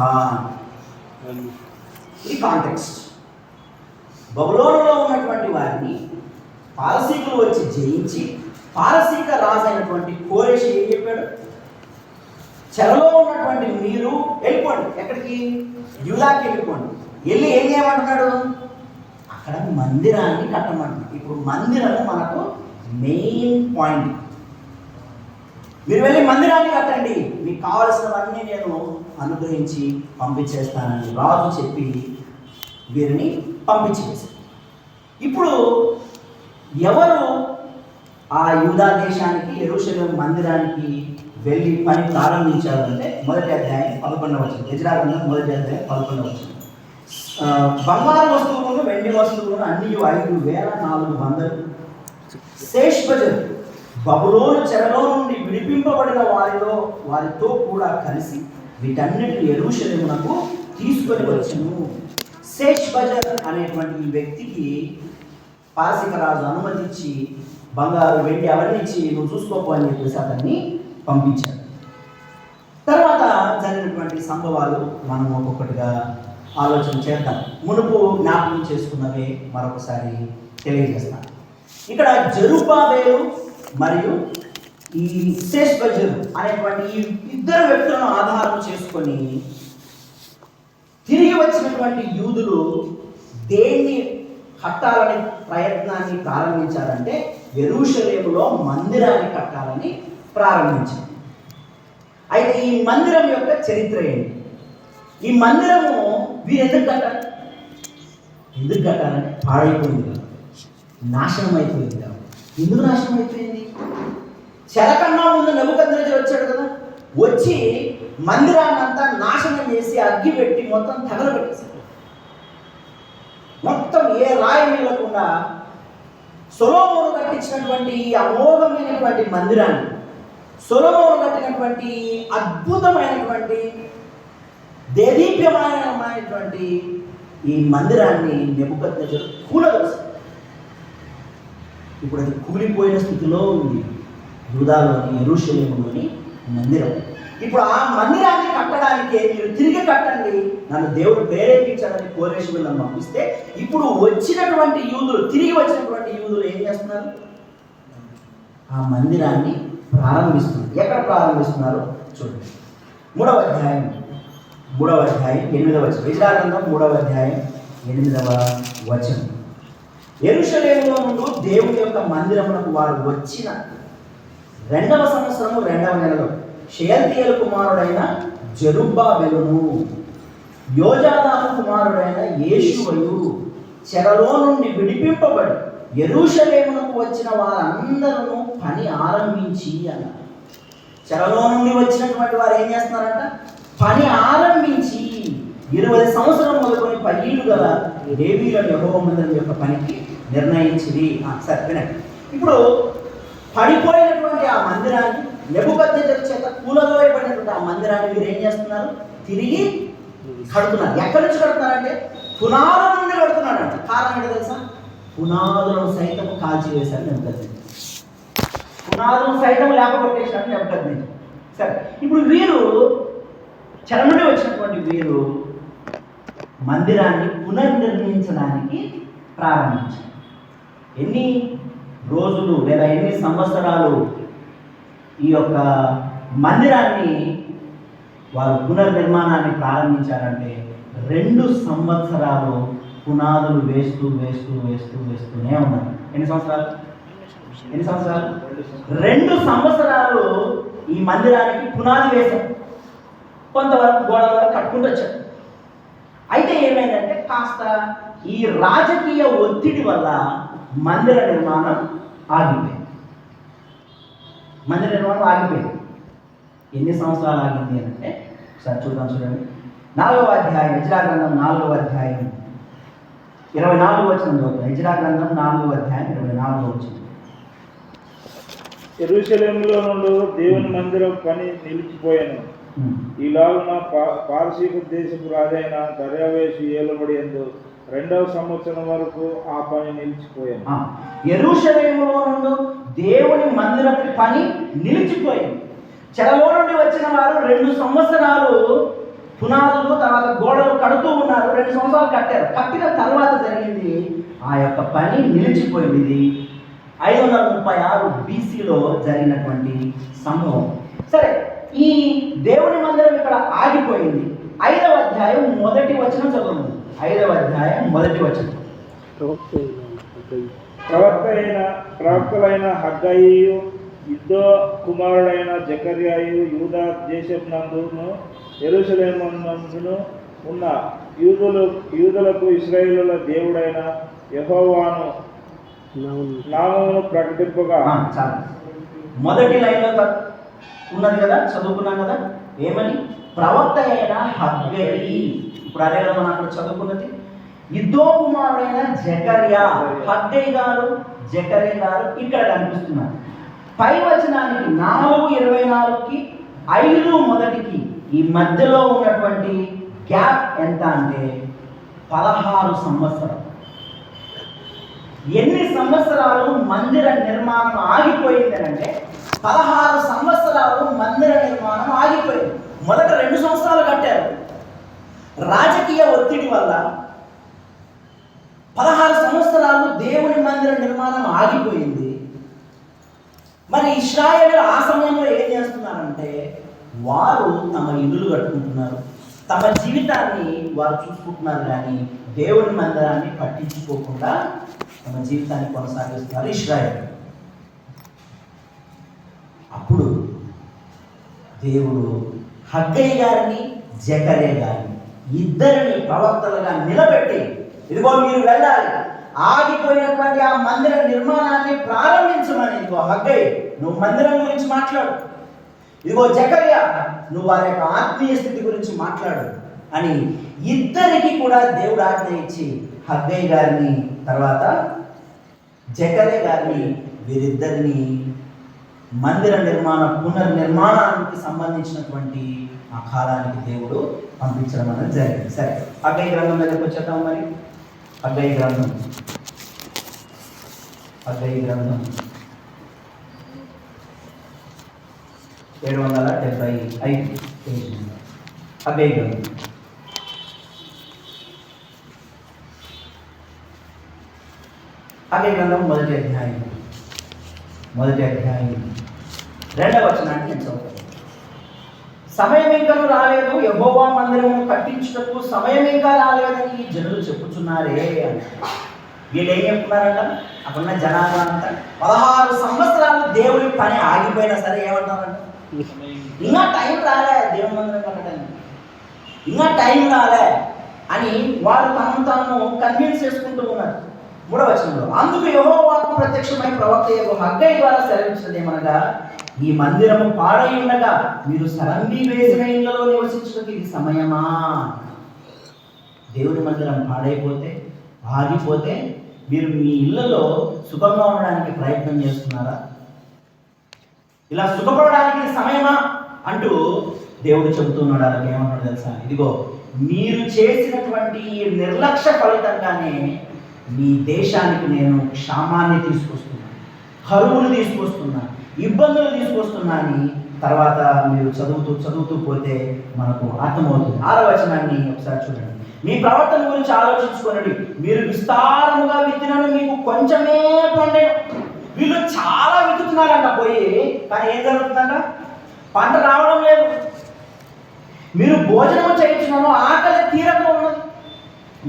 ఈ కాంటెక్స్ట్. బబులోనులో ఉన్నటువంటి వారిని పారసీకులు వచ్చి జయించి పారసీక రాజు అయినటువంటి కోరెషు ఏం చెప్పాడు? చెరలో ఉన్నటువంటి మీరు వెళ్ళిపోండి. ఎక్కడికి? యూదాకి వెళ్ళిపోండి. వెళ్ళి ఏం చేయమంటున్నాడు? అక్కడ మందిరాన్ని కట్టమంటున్నాడు. ఇప్పుడు మందిరము మనకు మెయిన్ పాయింట్. మీరు వెళ్ళి మందిరాన్ని కట్టండి, మీకు కావలసినవన్నీ నేను అనుగ్రహించి పంపించేస్తానని రాజు చెప్పి వీరిని పంపించేశారు. ఇప్పుడు ఎవరు ఆ యూదా దేశానికి యెరూషలేము మందిరానికి వెళ్ళి పని ప్రారంభించారు అంటే మొదటి అధ్యాయం 11వ వచనం. ఎజ్రా గ్రంథం మొదటి అధ్యాయం 11వ వచనం. బంగారు వస్తువులను వెండి వస్తువులను అన్ని 5,400 శేష్ బజర్ బబులోను చెరలో నుండి విడిపింపబడిన వారితో కూడా కలిసి వీటన్నిటిని యెరూషలేమునకు తీసుకొని వచ్చును. శేష్ బజర్ అనేటువంటి ఈ వ్యక్తికి పారసీక రాజు అనుమతించి బంగారు వెండి అవన్నీ ఇచ్చి నువ్వు చూసుకోపో అని చెప్పేసి అతన్ని పంపించాడు. తర్వాత జరిగినటువంటి సంభవాలు మనం ఒక్కొక్కటిగా ఆలోచన చేద్దాం. మునుపు జ్ఞాపకం చేసుకున్నవే మరొకసారి తెలియజేస్తాను. ఇక్కడ జెరుబ్బాబెలు మరియు ఈ షేష్బజ్జరు అనేటువంటి ఈ ఇద్దరు వ్యక్తులను ఆధారం చేసుకొని తిరిగి వచ్చినటువంటి యూదులు దేన్ని కట్టాలని ప్రయత్నాన్ని ప్రారంభించారంటే యెరూషలేములో మందిరాన్ని కట్టాలని ప్రారంభించారు. అయితే ఈ మందిరం యొక్క చరిత్ర ఏంటి? ఈ మందిరము వీరు ఎందుకు కట్టాలంటే పాడైపోయింది కదా, నాశనం అయిపోయింది కదా. ఎందుకు నాశనం అయిపోయింది? చెరకన్నా ముందు నెబుకద్నెజరు వచ్చాడు కదా, వచ్చి మందిరాన్ని అంతా నాశనం చేసి అగ్గి పెట్టి మొత్తం తగలబెట్టేశాడు. మొత్తం ఏ రాయి మిగలకుండా సొలొమోను కట్టించినటువంటి ఈ అమోఘమైనటువంటి మందిరాన్ని, సొలొమోను కట్టినటువంటి అద్భుతమైనటువంటి దేదీప్యమానమైనటువంటి ఈ మందిరాన్ని నెబుకద్నెజరు కూలదోశాడు. ఇప్పుడు అది కూలిపోయిన స్థితిలో ఉంది యూదాలోని యెరూషలేములోని మందిరం. ఇప్పుడు ఆ మందిరాన్ని కట్టడానికే మీరు తిరిగి కట్టండి, నన్ను దేవుడు ప్రేరేపించాలని కోరేషు వీళ్ళని పంపిస్తే ఇప్పుడు వచ్చినటువంటి యూదులు, తిరిగి వచ్చినటువంటి యూదులు ఏం చేస్తున్నారు? ఆ మందిరాన్ని ప్రారంభిస్తున్నారు. ఎక్కడ ప్రారంభిస్తున్నారు చూడండి. 3వ అధ్యాయం 8వ వచనం. యెషయా గ్రంథం 3వ అధ్యాయం 8వ వచనం. యెరూషలేములో నుండి దేవుని యొక్క మందిరమునకు వారు వచ్చిన 2వ సంవత్సరము 2వ నెలలో షయల్తీయేలు కుమారుడైన జెరుబ్బాబెలును, యోజాదాను కుమారుడైన యేషువయు చెరలో నుండి విడిపింపబడి యెరూషలేమునకు వచ్చిన వారందరూ పని ఆరంభించి అన్నారు. చెరలో నుండి వచ్చినటువంటి వారు ఏం చేస్తున్నారంట? పని ఆరంభించి 20 సంవత్సరం మొదలుకొని 10 ఏళ్ళు గల లేవీయులను యెహోవా మందిరం యొక్క పనికి నిర్ణయించింది. సరే వినండి. ఇప్పుడు పడిపోయినటువంటి ఆ మందిరాన్ని, నెబుకద్నెజరు చేత కూలదోయబడినటువంటి ఆ మందిరాన్ని మీరు ఏం చేస్తున్నారు? తిరిగి కడుతున్నారు. ఎక్కడి నుంచి కడుతున్నారంటే పునాదుల నుండి కడుతున్నారంట. కారణం ఏంటో తెలుసా? పునాదులను సైతం కాల్చివేశారు నెబుకద్నెజరు. పునాదులను సైతం లేపగొట్టేశారు నెబుకద్నెజరు. సరే, ఇప్పుడు వీరు చెర నుండి వచ్చినటువంటి వీరు మందిరాన్ని పునర్నిర్మించడానికి ప్రారంభించారు. ఎన్ని రోజులు లేదా ఎన్ని సంవత్సరాలు ఈ యొక్క మందిరాన్ని వారు పునర్నిర్మాణాన్ని ప్రారంభించారంటే 2 సంవత్సరాలు పునాదులు వేస్తూనే ఉన్నారు. ఎన్ని సంవత్సరాలు? 2 సంవత్సరాలు ఈ మందిరానికి పునాది వేశారు. కొంతవరకు గోడల వరకు కట్టుకుంటూ వచ్చారు. అయితే ఏమైందంటే కాస్త ఈ రాజకీయ ఒత్తిడి వల్ల మందిర నిర్మాణం ఆగిపోయింది. ఎన్ని సంవత్సరాలు ఆగింది అంటే ఒకసారి చూడండి. 4వ అధ్యాయం యెషయా గ్రంథం 4వ అధ్యాయం 24వ వచనం చదువుతాం. యెషయా గ్రంథం 4వ అధ్యాయం 24వ వచనం. యెరూషలేములో నుండి దేవుని మందిరం పని నిలిచిపోయాను. ఈలాగున పారసీక దేశపు రాజైన దర్యావేషు ఏలుబడి యందు 2వ సంవత్సరం వరకు ఆ పని నిలిచిపోయాను. యెరూషలేములో నుండి దేవుని మందిరపు పని నిలిచిపోయింది. చెరలో నుండి వచ్చిన వారు 2 సంవత్సరాలు పునాదులు తర్వాత గోడలు కడుతూ ఉన్నారు. 2 సంవత్సరాలు కట్టారు. కట్టిన తర్వాత జరిగింది ఆ యొక్క పని నిలిచిపోయింది. ఇది 536 BCలో జరిగినటువంటి సంభవం. సరే, ఈ దేవుని మందిరం ఇక్కడ ఆగిపోయింది. 5వ అధ్యాయం 1వ వచనం చదవండి. 5వ అధ్యాయం 1వ వచనం. ప్రవక్తలైన హగ్గయియు ఇద్దో కుమారుడైన జకర్యాయు యూదా దేశమునందును యెరూషలేమునందును ఉన్న యూదులకు ఇశ్రాయేలుల దేవుడైన యెహోవాను నామమును ప్రకటింపగా. చాలు. మొదటి లైన్లో ఉన్నది కదా, చదువుకున్నాం కదా, ఏమని? ప్రవక్త అయిన హగ్గయి. ఇప్పుడు అదే కదా మనం అక్కడ చదువుకున్నది. ఇద్దో కుమారుడైన జకర్యా. హగ్గై గారు, జకర్యా గారు ఇక్కడ కనిపిస్తున్నారు. పై వచనానికి 4:24కి 5:1కి ఈ మధ్యలో ఉన్నటువంటి గ్యాప్ ఎంత అంటే 16 సంవత్సరాలు. ఎన్ని సంవత్సరాలు మందిర నిర్మాణం ఆగిపోయింది అంటే 16 సంవత్సరాలు మందిర నిర్మాణం ఆగిపోయింది. మొదట 2 సంవత్సరాలు కట్టారు. రాజకీయ ఒత్తిడి వల్ల 16 సంవత్సరాలు దేవుని మందిర నిర్మాణం ఆగిపోయింది. మరి ఇశ్రాయేలు ఆ సమయంలో ఏం చేస్తున్నారంటే వారు తమ ఇల్లులు కట్టుకుంటున్నారు, తమ జీవితాన్ని వారు చూసుకుంటున్నారు, కానీ దేవుని మందిరాన్ని పట్టించుకోకుండా తమ జీవితాన్ని కొనసాగిస్తున్నారు ఇశ్రాయేలు. అప్పుడు దేవుడు హగ్గై గారిని, జకర్యా గారిని ఇద్దరిని ప్రవక్తలుగా నిలబెట్టి, ఇదిగో మీరు వెళ్ళాలి, ఆగిపోయినటువంటి ఆ మందిర నిర్మాణాన్ని ప్రారంభించమని. ఇదిగో హగ్గై, నువ్వు మందిరం గురించి మాట్లాడు, ఇదిగో జకర్యా, నువ్వు వారి యొక్క ఆత్మీయ స్థితి గురించి మాట్లాడు అని ఇద్దరికి కూడా దేవుడు ఆజ్ఞ ఇచ్చి హగ్గై గారిని తర్వాత జకర్యా గారిని వీరిద్దరిని మందిర పునర్నిర్మాణానికి సంబంధించినటువంటి ఆ కాలానికి దేవుడు పంపించడం అనేది జరిగింది. సరే, హగ్గై గ్రంథం దగ్గరకు వచ్చేద్దాం. మరి హగ్గై గ్రంథం 775 పేజీ. హగ్గై గ్రంథం మొదటి అధ్యాయం 2వ వచనాన్ని నేను చదువుతాను. సమయం ఇంకా రాలేదు, యెహోవా మందిరమును కట్టించుటకు సమయం ఇంకా రాలేదని ఈ జనులు చెప్పుచున్నారే అని. వీళ్ళు ఏం చెప్తున్నారంట? అక్కడున్న జనాభా అంతా 16 సంవత్సరాలు దేవుని పని ఆగిపోయినా సరే ఏమంటారంట? ఇంకా టైం రాలే దేవుని మందిరం కట్టడానికి, ఇంకా టైం రాలే అని వారు తమను తాము కన్విన్స్ చేసుకుంటూ ఉన్నారు. 3వ వచనంలో, అందుకు యెహోవాకు ప్రత్యక్షమై ప్రవక్త హగ్గై ద్వారా సెలవించినది ఏమనగా, ఈ మందిరము పాడై ఉండగా మీరు సరంబి వేసిన ఇళ్లలో నివసించడానికి ఇది సమయమా? దేవుని మందిరం పాడైపోతే, ఆగిపోతే మీరు మీ ఇళ్లలో సుఖంగా ఉండడానికి ప్రయత్నం చేస్తున్నారా? ఇలా సుఖపడడానికి సమయమా అంటూ దేవుడు చెబుతున్నాడు. అలాగే ఏమన్నాడు తెలుసా? ఇదిగో మీరు చేసినటువంటి నిర్లక్ష్య ఫలితంగానే మీ దేశానికి నేను క్షామాన్ని తీసుకొస్తున్నాను, కరువును తీసుకొస్తున్నాను, ఇబ్బందులు తీసుకొస్తున్నా అని తర్వాత మీరు చదువుతూ పోతే మనకు అర్థమవుతుంది. 6వ వచనాన్ని ఒకసారి చూడండి. మీ ప్రవర్తన గురించి ఆలోచించుకోనండి, మీరు విస్తారముగా విత్తినను మీకు కొంచెమే పండేను. వీళ్ళు చాలా విత్తుతున్నారంట పోయి, కానీ ఏం జరుగుతుందంట? పంట రావడం లేదు. మీరు భోజనం చేయించినాను, ఆకలి తీరక ఉన్నది.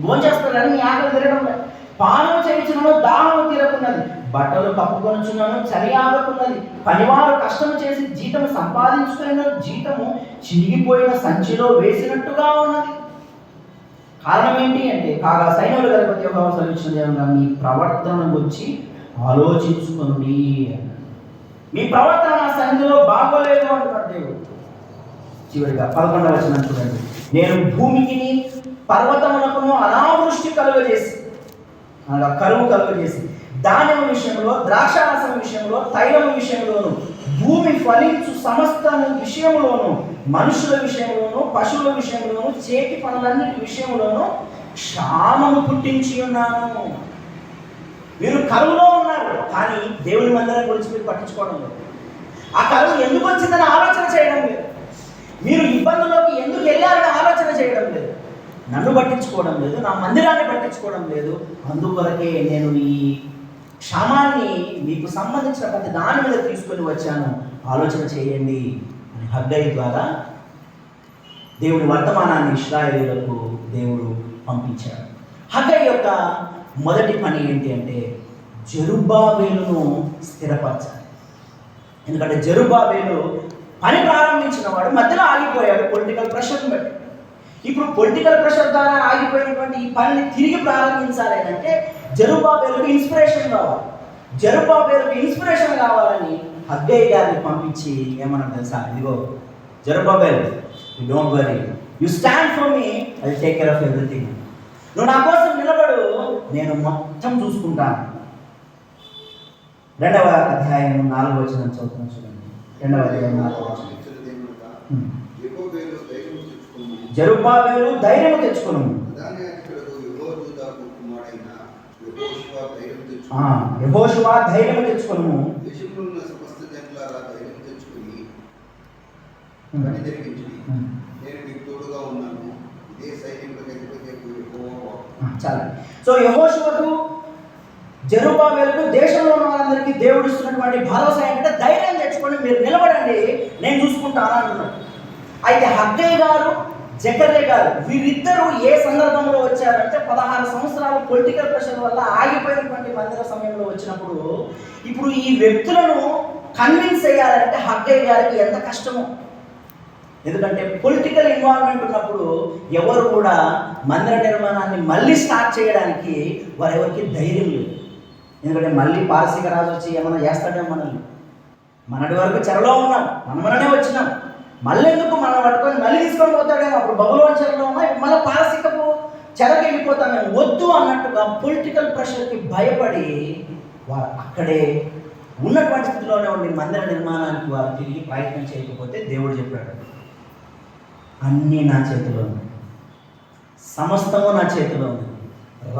భోజనం చేస్తున్నారని మీ ఆకలి తీరడం లేదు. పానం చేయించినాను, దాహము తీరకున్నది. బట్టలు కప్పుకొనుచున్నాను, చలి ఆగకున్నది. పనివారు కష్టము చేసి జీతము సంపాదించుకున్న జీతము చిరిగిపోయిన సంచిలో వేసినట్టుగా ఉన్నది. కారణం ఏంటి అంటే, కాగా సైన్యులు గణపతి యెహోవా సెలవిచ్చినదేమనగా, మీ ప్రవర్తన గురించి ఆలోచించుకోండి. మీ ప్రవర్తన నా సన్నిధిలో బాగోలేదు అంటున్నాడు దేవుడు. చివరిగా 11వ వచనం చూడండి. నేను భూమికి పర్వతమునకును అనావృష్టి కలుగజేసి, అనగా కరువు కలుగజేసి, ధాన్యం విషయంలో, ద్రాక్షారసం విషయంలో, తైలం విషయంలోను, భూమి ఫలించు సమస్తము విషయంలోను, మనుషుల విషయంలోను, పశువుల విషయంలోను, చేతి పనులన్నిటి విషయంలోను క్షామము పుట్టించి ఉన్నాను. మీరు కరువులో ఉన్నారు, కానీ దేవుని మందిరం గురించి మీరు పట్టించుకోవడం లేదు. ఆ కరువు ఎందుకు వచ్చిందని ఆలోచన చేయడం లేదు. మీరు ఇబ్బందుల్లోకి ఎందుకు వెళ్ళారని ఆలోచన చేయడం లేదు. నన్ను పట్టించుకోవడం లేదు, నా మందిరాన్ని పట్టించుకోవడం లేదు. అందుకొరకే నేను ఈ క్షమాన్ని మీకు సంబంధించిన ప్రతి దాని మీద తీసుకొని వచ్చాను, ఆలోచన చేయండి అని హగ్గై ద్వారా దేవుని వర్తమానాన్ని ఇశ్రాయేలీయులకు దేవుడు పంపించాడు. హగ్గై యొక్క మొదటి పని ఏంటి అంటే జెరుబ్బాబేలును స్థిరపరచాలి. ఎందుకంటే జెరుబ్బాబేలు పని ప్రారంభించిన వాడు మధ్యలో ఆగిపోయాడు పొలిటికల్ ప్రెషర్ని బట్టి. ఇప్పుడు పొలిటికల్ ప్రెషర్ ద్వారా ఆగిపోయినటువంటి ఈ పనిని తిరిగి ప్రారంభించాలి అంటే జెరుబ్బాబేలుకు ఇన్స్పిరేషన్ కావాలి. జెరుబ్బాబేలుకు ఇన్స్పిరేషన్ కావాలని హగ్గై గారిని పంపించి ఏమన్నా తెలుసా? ఇదిగో Zerubbabel, you don't worry, you stand for me, I will take care of everything. నువ్వు నా కోసం నిలబడి నేను మొత్తం చూసుకుంటాను. 2వ అధ్యాయం 4వ వచనం చదువుతున్నాను చూడండి. 2వ అధ్యాయం 4వ వచనం. జెరుబ్బాబెలు ధైర్యము తెచ్చుకొను. యెహోషువ ధైర్యము తెచ్చుకొను. చాలా. సో యెహోషువకు జెరుబ్బాబెలుకు దేశంలో ఉన్న వాళ్ళందరికీ దేవుడు ఇస్తున్నటువంటి భరోసా ఏంటంటే ధైర్యం తెచ్చుకొని మీరు నిలబడండి, నేను చూసుకుంటాను అంటున్నాడు. అయితే హగ్గై గారు, జకర్యా గారు వీరిద్దరూ ఏ సందర్భంలో వచ్చారంటే 16 సంవత్సరాలు పొలిటికల్ ప్రెషర్ వల్ల ఆగిపోయినటువంటి మందిర సమయంలో వచ్చినప్పుడు ఇప్పుడు ఈ వ్యక్తులను కన్విన్స్ చేయాలంటే హగ్గై గారికి ఎంత కష్టమో. ఎందుకంటే పొలిటికల్ ఇన్వాల్వ్మెంట్ ఉన్నప్పుడు ఎవరు కూడా మందిర నిర్మాణాన్ని మళ్ళీ స్టార్ట్ చేయడానికి వారెవరికి ధైర్యం లేదు. ఎందుకంటే మళ్ళీ పారసీక రాజు వచ్చి ఏమైనా చేస్తాడేమో మనల్ని, మనటి వరకు చెరలో ఉన్నాం, మనమనే వచ్చినాం, మళ్ళీ ఎందుకు మనం పట్టుకొని మళ్ళీ తీసుకొని పోతాడేమో, అప్పుడు బబులోని చెరలో ఉన్నాం, మళ్ళీ పారసీకపు చెరకి వెళ్ళిపోతాం మేము, వద్దు అన్నట్టుగా పొలిటికల్ ప్రెషర్కి భయపడి వారు అక్కడే ఉన్నటువంటి స్థితిలోనే ఉండి మందిర నిర్మాణానికి వారు తిరిగి ప్రయత్నం చేయకపోతే దేవుడు చెప్పాడు, అన్నీ నా చేతిలో ఉన్నాయి, సమస్తము నా చేతిలో ఉంది,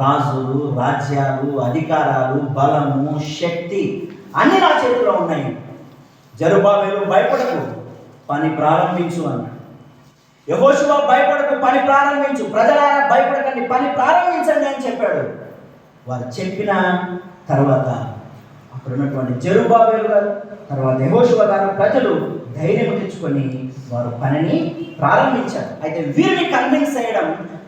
రాజులు, రాజ్యాలు, అధికారాలు, బలము, శక్తి అన్నీ నా చేతిలో ఉన్నాయి. జెరుబ్బాబెలు భయపడకు, పని ప్రారంభించు అన్నాడు. యెహోషువ భయపడకు, పని ప్రారంభించు, ప్రజలారా భయపడకండి, పని ప్రారంభించండి అని చెప్పాడు. వారు చెప్పిన తర్వాత అక్కడ ఉన్నటువంటి జెరుబ్బాబెలు గారు, తర్వాత యెహోషువ గారు, ప్రజలు ధైర్యం తెచ్చుకొని వారు పనిని ప్రారంభించారు. అయితే వీరిని కన్విన్స్ చేయడం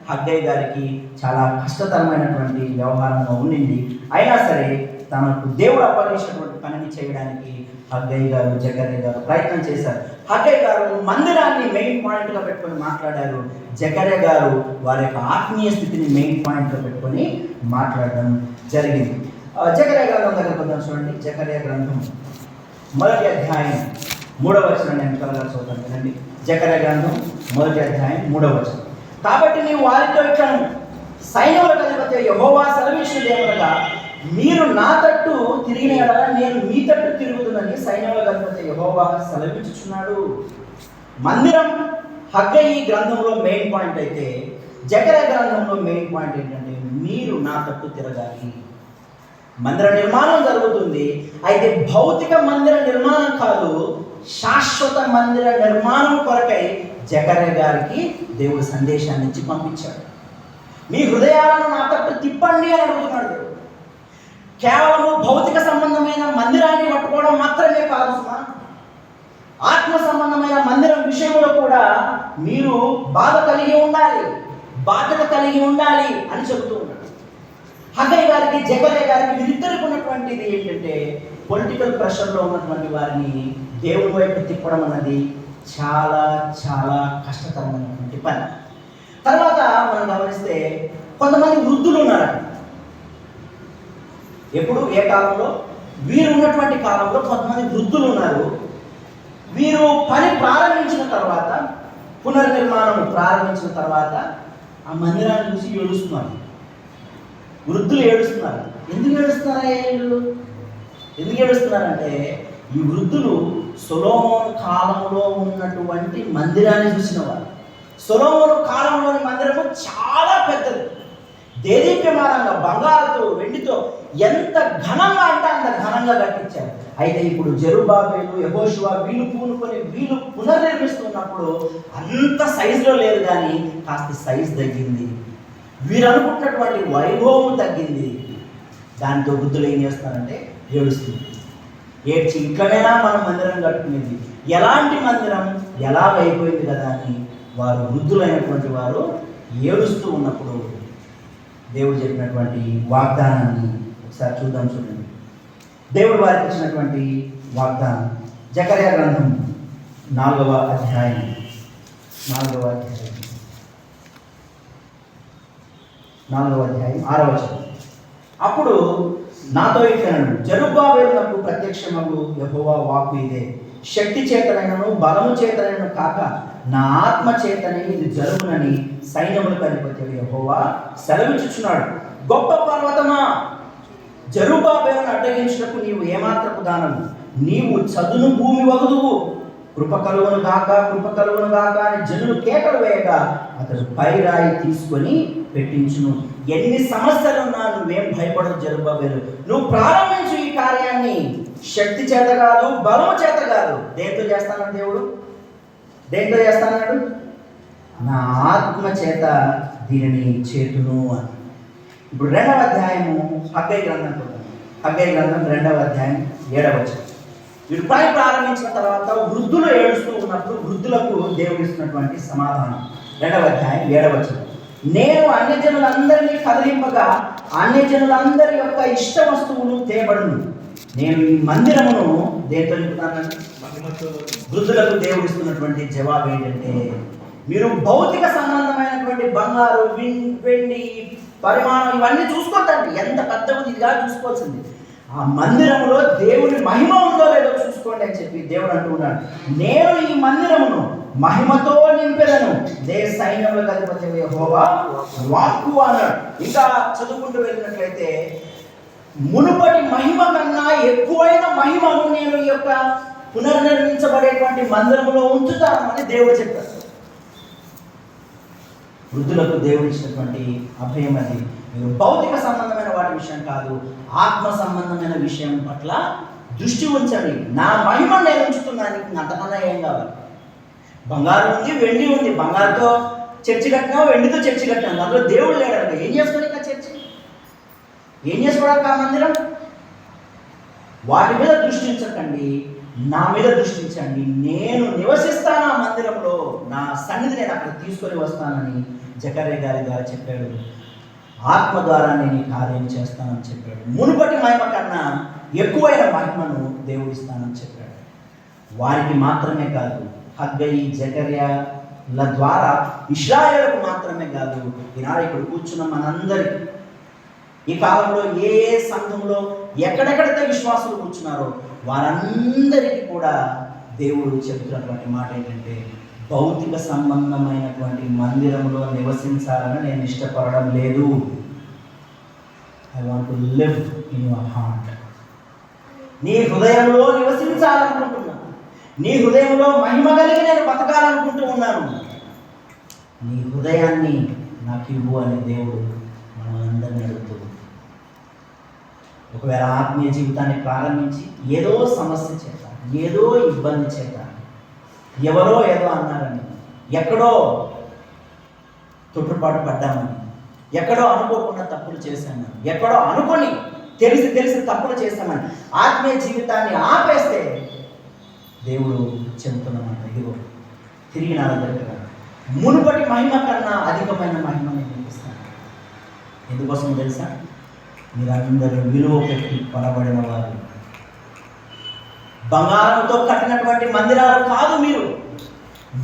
హగ్గై గారికి చాలా కష్టతరమైనటువంటి వ్యవహారంగా ఉండింది. అయినా సరే తనకు దేవుడు అప్పగించినటువంటి పనిని చేయడానికి హగ్గై గారు, జకర్యా గారు ప్రయత్నం చేశారు. హగ్గై గారు మందిరాన్ని మెయిన్ పాయింట్గా పెట్టుకొని మాట్లాడారు. జకర్యా గారు వారి యొక్క ఆత్మీయ స్థితిని మెయిన్ పాయింట్గా పెట్టుకొని మాట్లాడడం జరిగింది. జకర్యా గ్రంథం దగ్గర కొంచెం చూడండి. జకర్యా గ్రంథం 1వ అధ్యాయం 3వ వచనం నేను త్వరగా చదువుతాను వినండి. జకర్యా గ్రంథం 1వ అధ్యాయం 3వ వచనం. కాబట్టి నీవు వారితో ఇట్లను, సైన్యములకు అధిపతి యెహోవా సెలవిచ్చినదేమనగా, మీరు నా తట్టు తిరిగిన యెడల నేను మీ తట్టు తిరుగుతుందని సైన్యములకు అధిపతి యెహోవా సెలవిచ్చుచున్నాడు. మందిరం హగ్గై గ్రంథంలో మెయిన్ పాయింట్ అయితే జకర్యా గ్రంథంలో మెయిన్ పాయింట్ ఏంటంటే మీరు నా తట్టు తిరగాలి. మందిర నిర్మాణం జరుగుతుంది, అయితే భౌతిక మందిర నిర్మాణం కాదు, శాశ్వత మందిర నిర్మాణం కొరకై జకర్యా గారికి దేవుడు సందేశాన్ని ఇచ్చి పంపించాడు. మీ హృదయాలను నా తట్టు తిప్పండి అని అడుగుతున్నాడు. కేవలము భౌతిక సంబంధమైన మందిరాన్ని పట్టుకోవడం మాత్రమే కాదు సుమా, ఆత్మ సంబంధమైన మందిరం విషయంలో కూడా మీరు బాధ కలిగి ఉండాలి, బాధ్యత కలిగి ఉండాలి అని చెబుతూ ఉన్నాడు. హగ్గై గారికి, జకర్యా గారికి వీరిద్దరికి ఉన్నటువంటిది ఏంటంటే పొలిటికల్ ప్రెషర్లో ఉన్నటువంటి వారిని దేవుడి వైపు తిప్పడం అన్నది చాలా చాలా కష్టతరమైనటువంటి పని. తర్వాత మనం గమనిస్తే కొంతమంది వృద్ధులు ఉన్నారండి. ఎప్పుడు ఏ కాలంలో? వీరు ఉన్నటువంటి కాలంలో కొంతమంది వృద్ధులు ఉన్నారు. వీరు పని ప్రారంభించిన తర్వాత, పునర్నిర్మాణం ప్రారంభించిన తర్వాత ఆ మందిరాన్ని చూసి ఏడుస్తున్నారు. వృద్ధులు ఏడుస్తున్నారు. ఎందుకు ఏడుస్తున్నారా వీళ్ళు? ఎందుకు ఏడుస్తున్నారంటే ఈ వృద్ధులు సొలొమోను కాలంలో ఉన్నటువంటి మందిరాన్ని చూసిన వారు. సొలొమోను కాలంలోని మందిరము చాలా పెద్దది, దేదీప్యమానంగా బంగారుతో, వెండితో ఎంత ఘనంగా అంటే అంత ఘనంగా కట్టించారు. అయితే ఇప్పుడు జెరుబ్బాబెలు, యెహోషువ వీళ్ళు పూనుకొని వీళ్ళు పునర్నిర్మిస్తున్నప్పుడు అంత సైజులో లేదు, కానీ కాస్త సైజు తగ్గింది. వీరు అనుకుంటున్నటువంటి వైభవం తగ్గింది. దాంతో వృద్ధులు ఏం చేస్తున్నారంటే ఏడుస్తుంది. ఏడ్చి ఇట్లనైనా మనం మందిరం కట్టుకునేది, ఎలాంటి మందిరం ఎలాగైపోయింది కదా అని వారు వృద్ధులైనటువంటి వారు ఏడుస్తూ ఉన్నప్పుడు దేవుడు చెప్పినటువంటి వాగ్దానాన్ని ఒకసారి చూద్దాం. చూడండి, దేవుడు వారికి ఇచ్చినటువంటి వాగ్దానం. జకర్యా గ్రంథం 4వ అధ్యాయం 6వ వచనం. అప్పుడు నాతో ఇట్లనను, జెరుబ్బాబెలునకు ప్రత్యక్షమగు యెహోవా వాక్కు ఇదే, శక్తి చేతనైనను బలము చేతనైనను కాక నా ఆత్మ చేతనే ఇది జరుగునని సైన్యములకు అధిపతి యెహోవా సెలవిచ్చుచున్నాడు. గొప్ప పర్వతమా, జెరుబ్బాబెలును అడ్డగించుటకు నీవు ఏమాత్రపు దానము, నీవు చదును భూమి వగుదువు. కృప కలుగును గాక, కృప కలుగును గాక అని జనులు కేకలు వేయగా అతడు పైరాయి తీసుకొని పెట్టించును. ఎన్ని సమస్యలున్నా నువ్వేం భయపడదు జెరుబ్బాబెలు, నువ్వు ప్రారంభించు ఈ కార్యాన్ని. శక్తి చేత కాదు, బలము చేత కాదు. దేంతో చేస్తానన్నాడు దేవుడు? దేంతో చేస్తానన్నాడు? నా ఆత్మ చేత దీనిని చేతును అని. ఇప్పుడు 2వ అధ్యాయము హగ్గై గ్రంథం చూద్దాం. హగ్గై గ్రంథం 2వ అధ్యాయం 7వ వచనం. వీరు పని ప్రారంభించిన తర్వాత వృద్ధులు ఏడుస్తూ ఉన్నప్పుడు వృద్ధులకు దేవుడు ఇస్తున్నటువంటి సమాధానం. 2వ అధ్యాయం 7వ వచనం. నేను అన్యజనులందరినీ కదిలింపగా అన్యజనులందరి యొక్క ఇష్ట వస్తువులు తేబడును. నేను ఈ మందిరమును దేంతో నింపుతానండి? వృద్ధులకు దేవుడు ఇస్తున్నటువంటి జవాబు ఏంటంటే, మీరు భౌతిక సంబంధమైనటువంటి బంగారు, వెండి, పరిమాణం ఇవన్నీ చూసుకోవద్దండి. ఎంత పెద్దగా ఇదిగా చూసుకోవాల్సింది. ఆ మందిరంలో దేవుని మహిమ ఉందో లేదో చూసుకోండి అని చెప్పి దేవుడు అంటున్నాడు. నేను ఈ మందిరమును మహిమతో నింపెదను, సైన్యములకు అధిపతి యెహోవా వాక్కు అన్నాడు. ఇంకా చదువుకుంటూ వెళ్ళినట్లయితే, మునుపటి మహిమ కన్నా ఎక్కువైన మహిమను నేను ఈ యొక్క పునర్నిర్మించబడేటువంటి మందిరంలో ఉంచుతాను అని దేవుడు చెప్పారు. వృద్ధులకు దేవుడు ఇచ్చినటువంటి అభయం అది. మీరు భౌతిక సంబంధమైన వాటి విషయం కాదు, ఆత్మ సంబంధమైన విషయం పట్ల దృష్టి ఉంచండి. నా మహిమ నేను ఉంచుతున్నాను, అంతకన్నా ఏం కావాలి? బంగారం ఉంది, వెండి ఉంది. బంగారుతో చర్చి కట్టినా, వెండితో చర్చి కట్టినా, అందులో దేవుడు లేడు. ఏం చేసుకోవాలి ఇంకా చర్చి? ఏం చేసుకోవడానికి ఆ మందిరం? వాటి మీద దృష్టించకండి, నా మీద దృష్టించండి. నేను నివసిస్తాను ఆ మందిరంలో, నా సన్నిధి నేను అక్కడ తీసుకొని వస్తానని జకర్యా గారు చెప్పాడు. ఆత్మ ద్వారా నేను ఈ కార్యం చేస్తానని చెప్పాడు. మునుపటి మహిమ కన్నా ఎక్కువైన మహిమను దేవుడు ఇస్తానని చెప్పాడు. వారికి మాత్రమే కాదు, హగ్గై, జకర్యాల ద్వారా ఇశ్రాయేలుకు మాత్రమే కాదు, ఈనాడు ఇక్కడ కూర్చున్న మనందరికీ, ఈ కాలంలో ఏ సంఘంలో ఎక్కడెక్కడైతే విశ్వాసులు కూర్చున్నారో వారందరికీ కూడా దేవుడు చెబుతున్నటువంటి మాట ఏంటంటే, భౌతిక సంబంధమైనటువంటి మందిరంలో నివసించాలని నేను ఇష్టపడడం లేదు. I want to live in your heart. నీ హృదయంలో నివసించాలనుకుంటున్నాను. నీ హృదయంలో మహిమ కలిగి నేను బతకాలనుకుంటూ ఉన్నాను. నీ హృదయాన్ని నాకు ఇవ్వు అని దేవుడు మనం అందరినీ అడుగుతుంది. ఒకవేళ ఆత్మీయ జీవితాన్ని ప్రారంభించి ఏదో సమస్య చేత, ఏదో ఇబ్బంది చేత, ఎవరో ఏదో అన్నారని, ఎక్కడో తొట్టుపాటు పడ్డామని, ఎక్కడో అనుకోకుండా తప్పులు చేశామని, ఎక్కడో అనుకొని తెలిసి తప్పులు చేశామని ఆత్మీయ జీవితాన్ని ఆపేస్తే దేవుడు చెబుతున్నమాట, ఇదిగో తిరిగి నా దగ్గర మునుపటి మహిమ కన్నా అధికమైన మహిమ నేను ఇస్తాను. ఎందుకోసం తెలుసా? మీరందరూ విలువ పెట్టి కొనబడిన వారు. బంగారంతో కట్టినటువంటి మందిరాలు కాదు మీరు,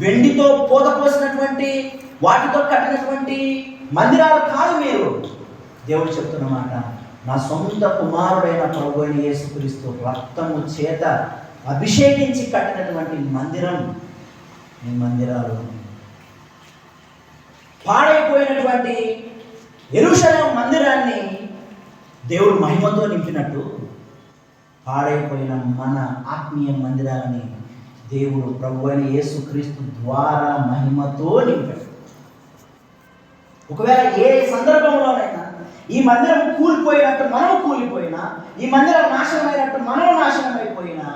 వెండితో పోత పోసినటువంటి వాటితో కట్టినటువంటి మందిరాలు కాదు మీరు. దేవుడు చెప్తున్నమాట, నా సొంత కుమారుడైన ప్రభువైన యేసుక్రీస్తు రక్తము చేత అభిషేకించి కట్టినటువంటి మందిరం ఈ మందిరాలు. పాడైపోయినటువంటి యెరూషలేము మందిరాన్ని దేవుడు మహిమతో నింపినట్టు, పాడైపోయిన మన ఆత్మీయ మందిరాలని దేవుడు ప్రభువైన యేసుక్రీస్తు ద్వారా మహిమతో నింపాడు. ఒకవేళ ఏ సందర్భంలోనైనా ఈ మందిరం కూలిపోయినట్టు మనం కూలిపోయినా, ఈ మందిరం నాశనమైనట్టు మనం నాశనం అయిపోయినా,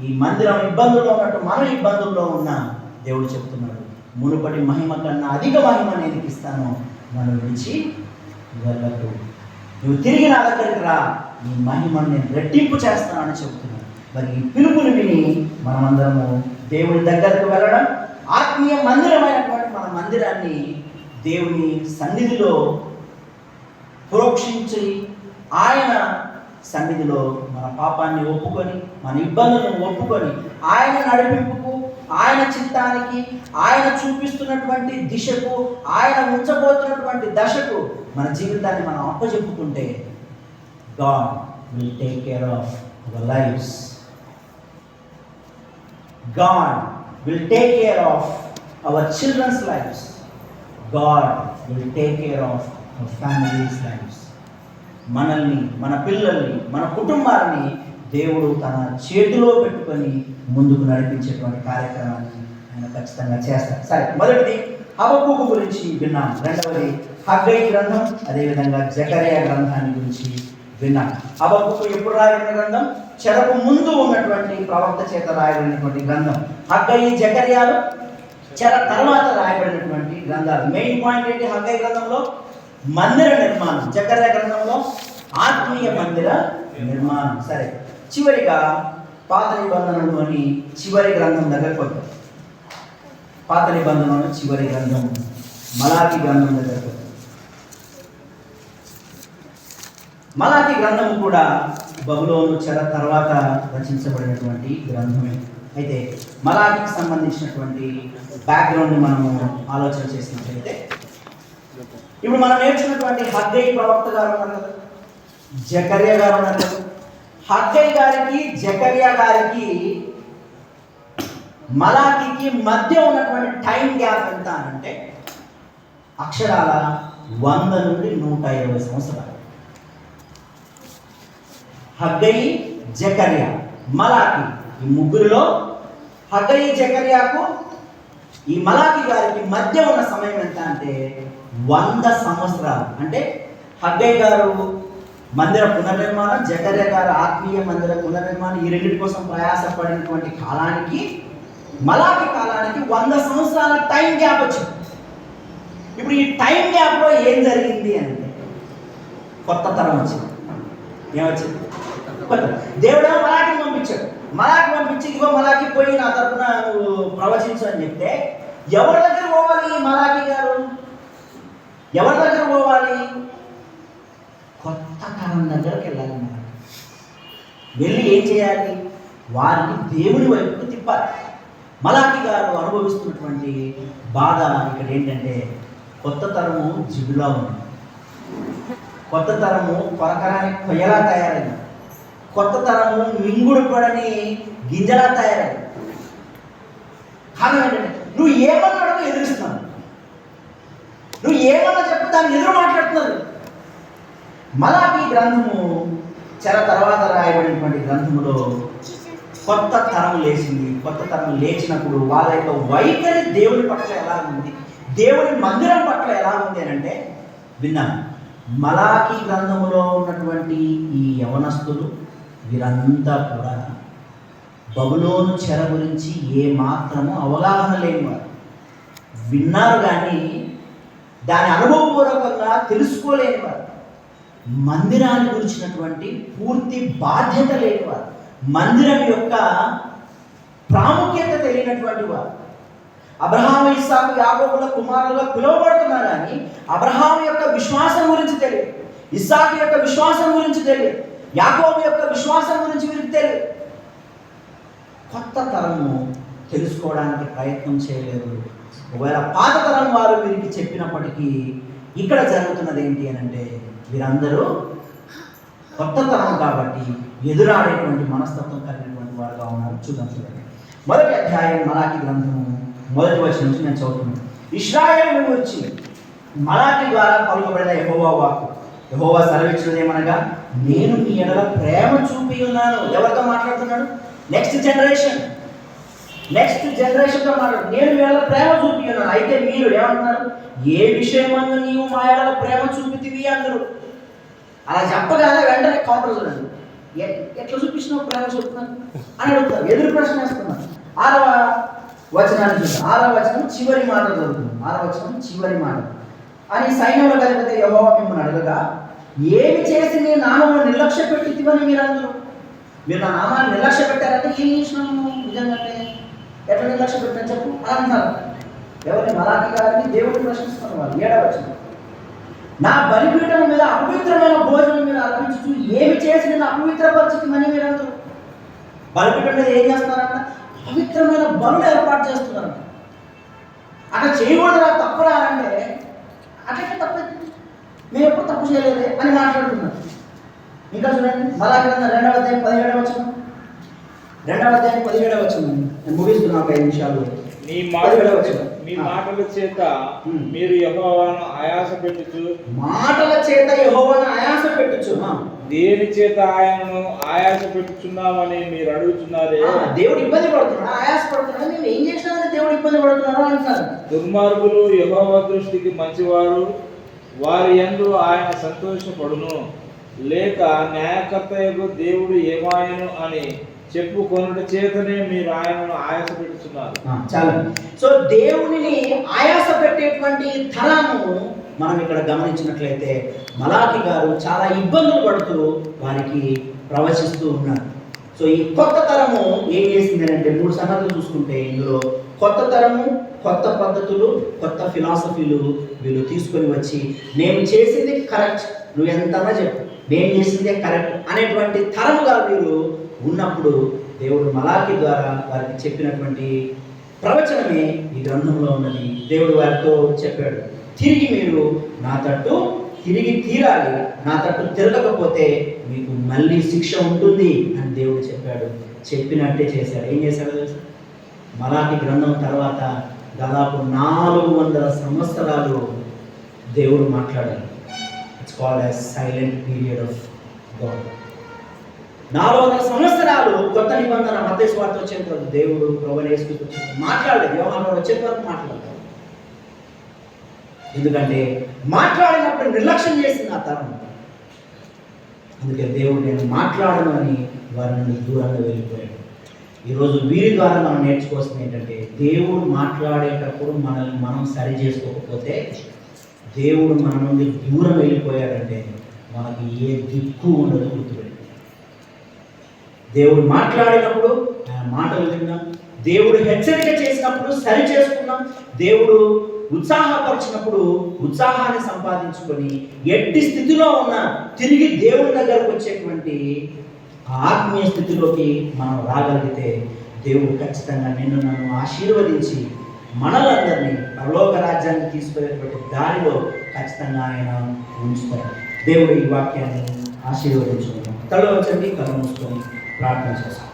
ఈ మందిరం ఇబ్బందుల్లో ఉన్నట్టు మనం ఇబ్బందుల్లో ఉన్నా, దేవుడు చెప్తున్నాడు, మునుపటి మహిమ కన్నా అధిక మహిమ నేను ఇస్తాను, నన్ను విడిచి వెళ్ళకు, నువ్వు తిరిగి నా దగ్గరికి రా, నీ మహిమను నేను రెట్టింపు చేస్తానని చెప్తున్నాను. మరి ఈ పిలుపుని విని మనమందరము దేవుని దగ్గరకు వెళ్ళడం, ఆత్మీయ మందిరమైనటువంటి మన మందిరాన్ని దేవుని సన్నిధిలో ప్రోక్షించి, ఆయన సన్నిధిలో మన పాపాన్ని ఒప్పుకొని, మన ఇబ్బందులను ఒప్పుకొని, ఆయన నడిపింపుకు, ఆయన చిత్తానికి, ఆయన చూపిస్తున్నటువంటి దిశకు, ఆయన ఉంచబోతున్నటువంటి దశకు మన జీవితాన్ని మనం అప్పచెప్పుకుంటే, God will take care of our lifes. God will take care of our childrens lifes, God will take care of our families lifes. మనల్ని, మన పిల్లల్ని, మన కుటుంబాన్ని దేవుడు తన చేతిలో పెట్టుకొని ముందుకు నడిపించేటువంటి కార్యక్రమాన్ని ఆయన ఖచ్చితంగా చేస్తారు. సరే, మొదటిది హబక్కూకు గురించి విన్నాం. రెండవది హగ్గయి గ్రంథం, అదేవిధంగా జకర్యా గ్రంథాన్ని గురించి విన్నాం. హబక్కూకు ఎప్పుడు రాయబడిన గ్రంథం? చెరకు ముందు ఉన్నటువంటి ప్రవక్త చేత రాయబడినటువంటి గ్రంథం. హగ్గయి, జకర్యాలు చెర తర్వాత రాయబడినటువంటి గ్రంథాలు. మెయిన్ పాయింట్ ఏంటి? హగ్గయి గ్రంథంలో మందిర నిర్మాణం, జకర్యా గ్రంథంలో ఆత్మీయ మందిర నిర్మాణం. సరే, చివరిగా పాత నిబంధనలోని చివరి గ్రంథం దగ్గరకు వద్దాం. పాత నిబంధనలోని చివరి గ్రంథం మలాకి గ్రంథం దగ్గరకు వద్దాం. మలాకి గ్రంథం కూడా బబులోను చెర తర్వాత రచించబడినటువంటి గ్రంథమే. అయితే మలాకికి సంబంధించినటువంటి బ్యాక్గ్రౌండ్ మనము ఆలోచన చేసినట్లయితే, ఇప్పుడు మనం నేర్చుకున్నటువంటి హగ్గయి ప్రవక్త గారు ఉన్నారు కదా, జకర్యా గారు ఉన్నారు కదా. హగ్గయి గారికి, జకర్యా గారికి, మలాకికి మధ్య ఉన్నటువంటి టైం గ్యాప్ ఎంత అంటే అక్షరాల 100 నుండి 120 సంవత్సరాలు. హగ్గయి, జకర్యా, మలాకి, ఈ ముగ్గురులో హగ్గయి, జకర్యాకు, ఈ మలాకి గారికి మధ్య ఉన్న సమయం ఎంత అంటే 100 సంవత్సరాలు. అంటే హగ్గయి గారు మందిర పునర్నిర్మాణం, జకర్యా గారు ఆత్మీయ మందిర పునర్నిర్మాణం, ఈ రెండింటి కోసం ప్రయాసపడినటువంటి కాలానికి, మలాకి కాలానికి 100 సంవత్సరాల టైం గ్యాప్ వచ్చింది. ఇప్పుడు ఈ టైం గ్యాప్లో ఏం జరిగింది అంటే కొత్త తరం వచ్చింది. ఏమొచ్చింది? కొత్త. దేవుడేమో మలాకిని పంపించాడు. మలాకి పంపించి, ఇదిగో మలాకి పోయి నా తరఫున ప్రవచించు అని చెప్తే, ఎవరి దగ్గర పోవాలి మలాకి గారు? ఎవరి దగ్గర పోవాలి? కొత్త తరం దగ్గరకు వెళ్ళాలి. వెళ్ళి ఏం చేయాలి? వారిని దేవుని వైపుకు తిప్పాలి. మలాకి గారు అనుభవిస్తున్నటువంటి బాధ ఇక్కడ ఏంటంటే, కొత్త తరము జిగులా ఉంది, కొత్త తరము కొరకరానికి కొయ్యలా తయారైంది, కొత్త తరము మింగుడు పడని గింజలా తయారైంది. కారణం ఏంటంటే, నువ్వు ఏమన్నాడో ఎదురుస్తున్నావు, నువ్వు ఏమన్నా చెప్పు దాన్ని ఎదురు మాట్లాడుతున్నారు. మలాకి గ్రంథము చెర తర్వాత రాయబడినటువంటి గ్రంథములో కొత్త తరం లేచింది. కొత్త తరం లేచినప్పుడు వాళ్ళ యొక్క వైఖరి దేవుని పట్ల ఎలా ఉంది, దేవుని మందిరం పట్ల ఎలా ఉంది అని అంటే విన్నాం. మలాకి గ్రంథములో ఉన్నటువంటి ఈ యవనస్తులు వీరంతా కూడా బబులోను చెర గురించి ఏ మాత్రము అవగాహన లేనివారు. విన్నారు కానీ దాని అనుభవపూర్వకంగా తెలుసుకోలేనివారు. మందిరాన్ని గురించినటువంటి పూర్తి బాధ్యత లేనివారు. మందిరం యొక్క ప్రాముఖ్యత తెలియనటువంటి వారు. అబ్రహాము, ఇస్సాకు, యాకోబుల కుమారులుగా పిలువబడుతున్నారు కానీ అబ్రహాము యొక్క విశ్వాసం గురించి తెలియదు, ఇస్సాకు యొక్క విశ్వాసం గురించి తెలియదు, యాకోబు యొక్క విశ్వాసం గురించి వీరికి తెలియదు. కొత్త తరము తెలుసుకోవడానికి ప్రయత్నం చేయలేదు. ఒకవేళ పాత తరం వారు వీరికి చెప్పినప్పటికీ ఇక్కడ జరుగుతున్నది ఏంటి అని అంటే, వీరందరూ కొత్త తరం కాబట్టి ఎదురాడేటువంటి మనస్తత్వం కలిగినటువంటి వారుగా ఉన్నారు. చూడండి. మొదటి అధ్యాయం మలాకి గ్రంథము మొదటి వచనం నుంచి నేను చదువుతున్నాను. ఇశ్రాయేలు గురించి మలాకి ద్వారా పలుకబడిన యెహోవా వాక్కు. యెహోవా సెలవిచ్చినది ఏమనగా, నేను మీ ఎడల ప్రేమ చూపి ఉన్నాను. ఎవరితో మాట్లాడుతున్నాడు? నెక్స్ట్ జనరేషన్తో మాట్లాడు. నేను మీ ఎడల ప్రేమ చూపి ఉన్నాను. అయితే మీరు ఏమంటున్నారు? ఏ విషయమందు నీవు మా ఎడల ప్రేమ చూపితివి అందరూ. అలా చెప్పగానే వెంటనే కౌంటర్ చూడండి. ఎట్లా చూపించినావు ప్రేమ చూపుతున్నాను అని అడుగుతారు. ఎదురు ప్రశ్న వేస్తున్నారు. 6వ వచనాన్ని చూద్దాం. 6వ వచనం చివరి మాట చదువుతుంది. 6వ వచనం చివరి మాట. అని సైన్యంలో కలిపితే యెహోవా మిమ్మల్ని అడగగా, ఏమి చేసి నీ నామమును నిర్లక్ష్య పెట్టివని మీరందరూ. మీరు నా నామాన్ని నిర్లక్ష్య పెట్టారంటే ఏం చేసినాము? నిజంగా ఎట్లా నిర్లక్ష్య పెట్టారని చెప్పు అని అంటారు. ఎవరిని? మలాకి గారిని దేవుడిని ప్రశ్నిస్తున్నారు వాళ్ళు. 7వ వచనం. నా బలిపీఠం మీద అపవిత్రమైన భోజనం మీరు అర్పించు, ఏమి చేసి నేను అపవిత్ర పరిస్థితి మీరందరూ. బలిపీఠం మీద ఏం చేస్తున్నారంట? పవిత్రమైన బలులు ఏర్పాటు చేస్తున్నారంట. అట్లా చేయకూడదురా, తప్పురా అంటే అట్లయితే తప్పదు, మేము ఎప్పుడు తప్పు చేయలేదే అని మాట్లాడుతున్నారు. ఇంకా చూడండి, మలాకి గ్రంథం 2వ అధ్యాయం 17వ వచనం. 2వ అధ్యాయం 17వ వచనం. నేను ముగిస్తున్నాను 5 నిమిషాలు. మీ మాటల చేత Hmm. మీరు యెహోవాను ఆయాస పెట్టుచు మాటల చేత యెహోవాను ఆయాస పెట్టుచు. దేని చేత ఆయనను ఆయాస పెట్టుచున్నామని మీరు అడుగుతున్నారే. దేవుడు ఇబ్బంది పడుతున్నాడు, ఆయాస పడుతున్నాడు, మేము ఏం చేసినామని దేవుడు ఇబ్బంది పడుతున్నాడు అంటున్నారు. దుర్మార్గులు యెహోవా దృష్టికి మంచివారు, వారి యందు ఆయన సంతోషపడును. లేక న్యాయకర్తయగు దేవుడు ఏమాయను అని చెప్పుకొనుట చేతనే మీరు ఆయనను ఆయాస పెట్టుచున్నారు. చాలా. సో దేవునిని ఆయాస పెట్టేటువంటి తరము మనం ఇక్కడ గమనించినట్లయితే మలాకి గారు చాలా ఇబ్బందులు పడుతూ వారికి ప్రవచిస్తూ ఉన్నారు. సో ఈ కొత్త తరము ఏం చేసింది అంటే 3 సంగతులు చూసుకుంటే ఇందులో కొత్త తరము, కొత్త పద్ధతులు, కొత్త ఫిలాసఫీలు వీళ్ళు తీసుకొని వచ్చి మేము చేసింది కరెక్ట్, నువ్వు ఎంతన్నా చెప్పు, మేము చేసిందే కరెక్ట్ అనేటువంటి తరముగా వీరు ఉన్నప్పుడు దేవుడు మలాకి ద్వారా వారికి చెప్పినటువంటి ప్రవచనమే ఈ గ్రంథంలో ఉన్నది. దేవుడు వారితో చెప్పాడు, తిరిగి మీరు నా తట్టు తిరిగి తీరాలి, నా తట్టు తిరగకపోతే మీకు మళ్ళీ శిక్ష ఉంటుంది అని దేవుడు చెప్పాడు. చెప్పినట్టే చేశాడు. ఏం చేశాడు తెలుసా? మలాకి గ్రంథం తర్వాత దాదాపు 400 సంవత్సరాలు దేవుడు మాట్లాడాడు. It's called as silent period of God. 400 సంవత్సరాలు కొత్త నిబంధన మత్తయి సువార్త వచ్చేంత వరకు దేవుడు ప్రభువైన యేసుక్రీస్తు మాట్లాడలేదు. యోహాను వచ్చేంత వరకు మాట్లాడలేదు. ఎందుకంటే మాట్లాడినప్పుడు నిర్లక్ష్యం చేసింది ఆ తరం. అందుకే దేవుడు నేను మాట్లాడను అని వారి నుండి దూరంగా వెళ్ళిపోయాడు. ఈరోజు వీరి ద్వారా మనం నేర్చుకోవాల్సింది ఏంటంటే దేవుడు మాట్లాడేటప్పుడు మనల్ని మనం సరి చేసుకోకపోతే దేవుడు మన నుండి దూరం వెళ్ళిపోయాడంటే మనకి ఏ దిక్కు ఉండదు. గుర్తుపెట్టి దేవుడు మాట్లాడినప్పుడు ఆయన మాటలు విన్నాం, దేవుడు హెచ్చరిక చేసినప్పుడు సరి చేసుకున్నాం, దేవుడు ఉత్సాహపరిచినప్పుడు ఉత్సాహాన్ని సంపాదించుకొని ఎట్టి స్థితిలో ఉన్న తిరిగి దేవుడి దగ్గరకు వచ్చేటువంటి ఆత్మీయ స్థితిలోకి మనం రాగలిగితే దేవుడు ఖచ్చితంగా నిన్ను నన్ను ఆశీర్వదించి మనలందరినీ పరలోక రాజ్యాన్ని తీసుకునేటువంటి దారిలో ఖచ్చితంగా ఆయన ఉంచుతాడు. దేవుడు ఈ వాక్యాన్ని ఆశీర్వదించుకున్నాం. తల వచ్చండి, కళ్ళు మూసుకొని ప్రార్థన చేస్తాం.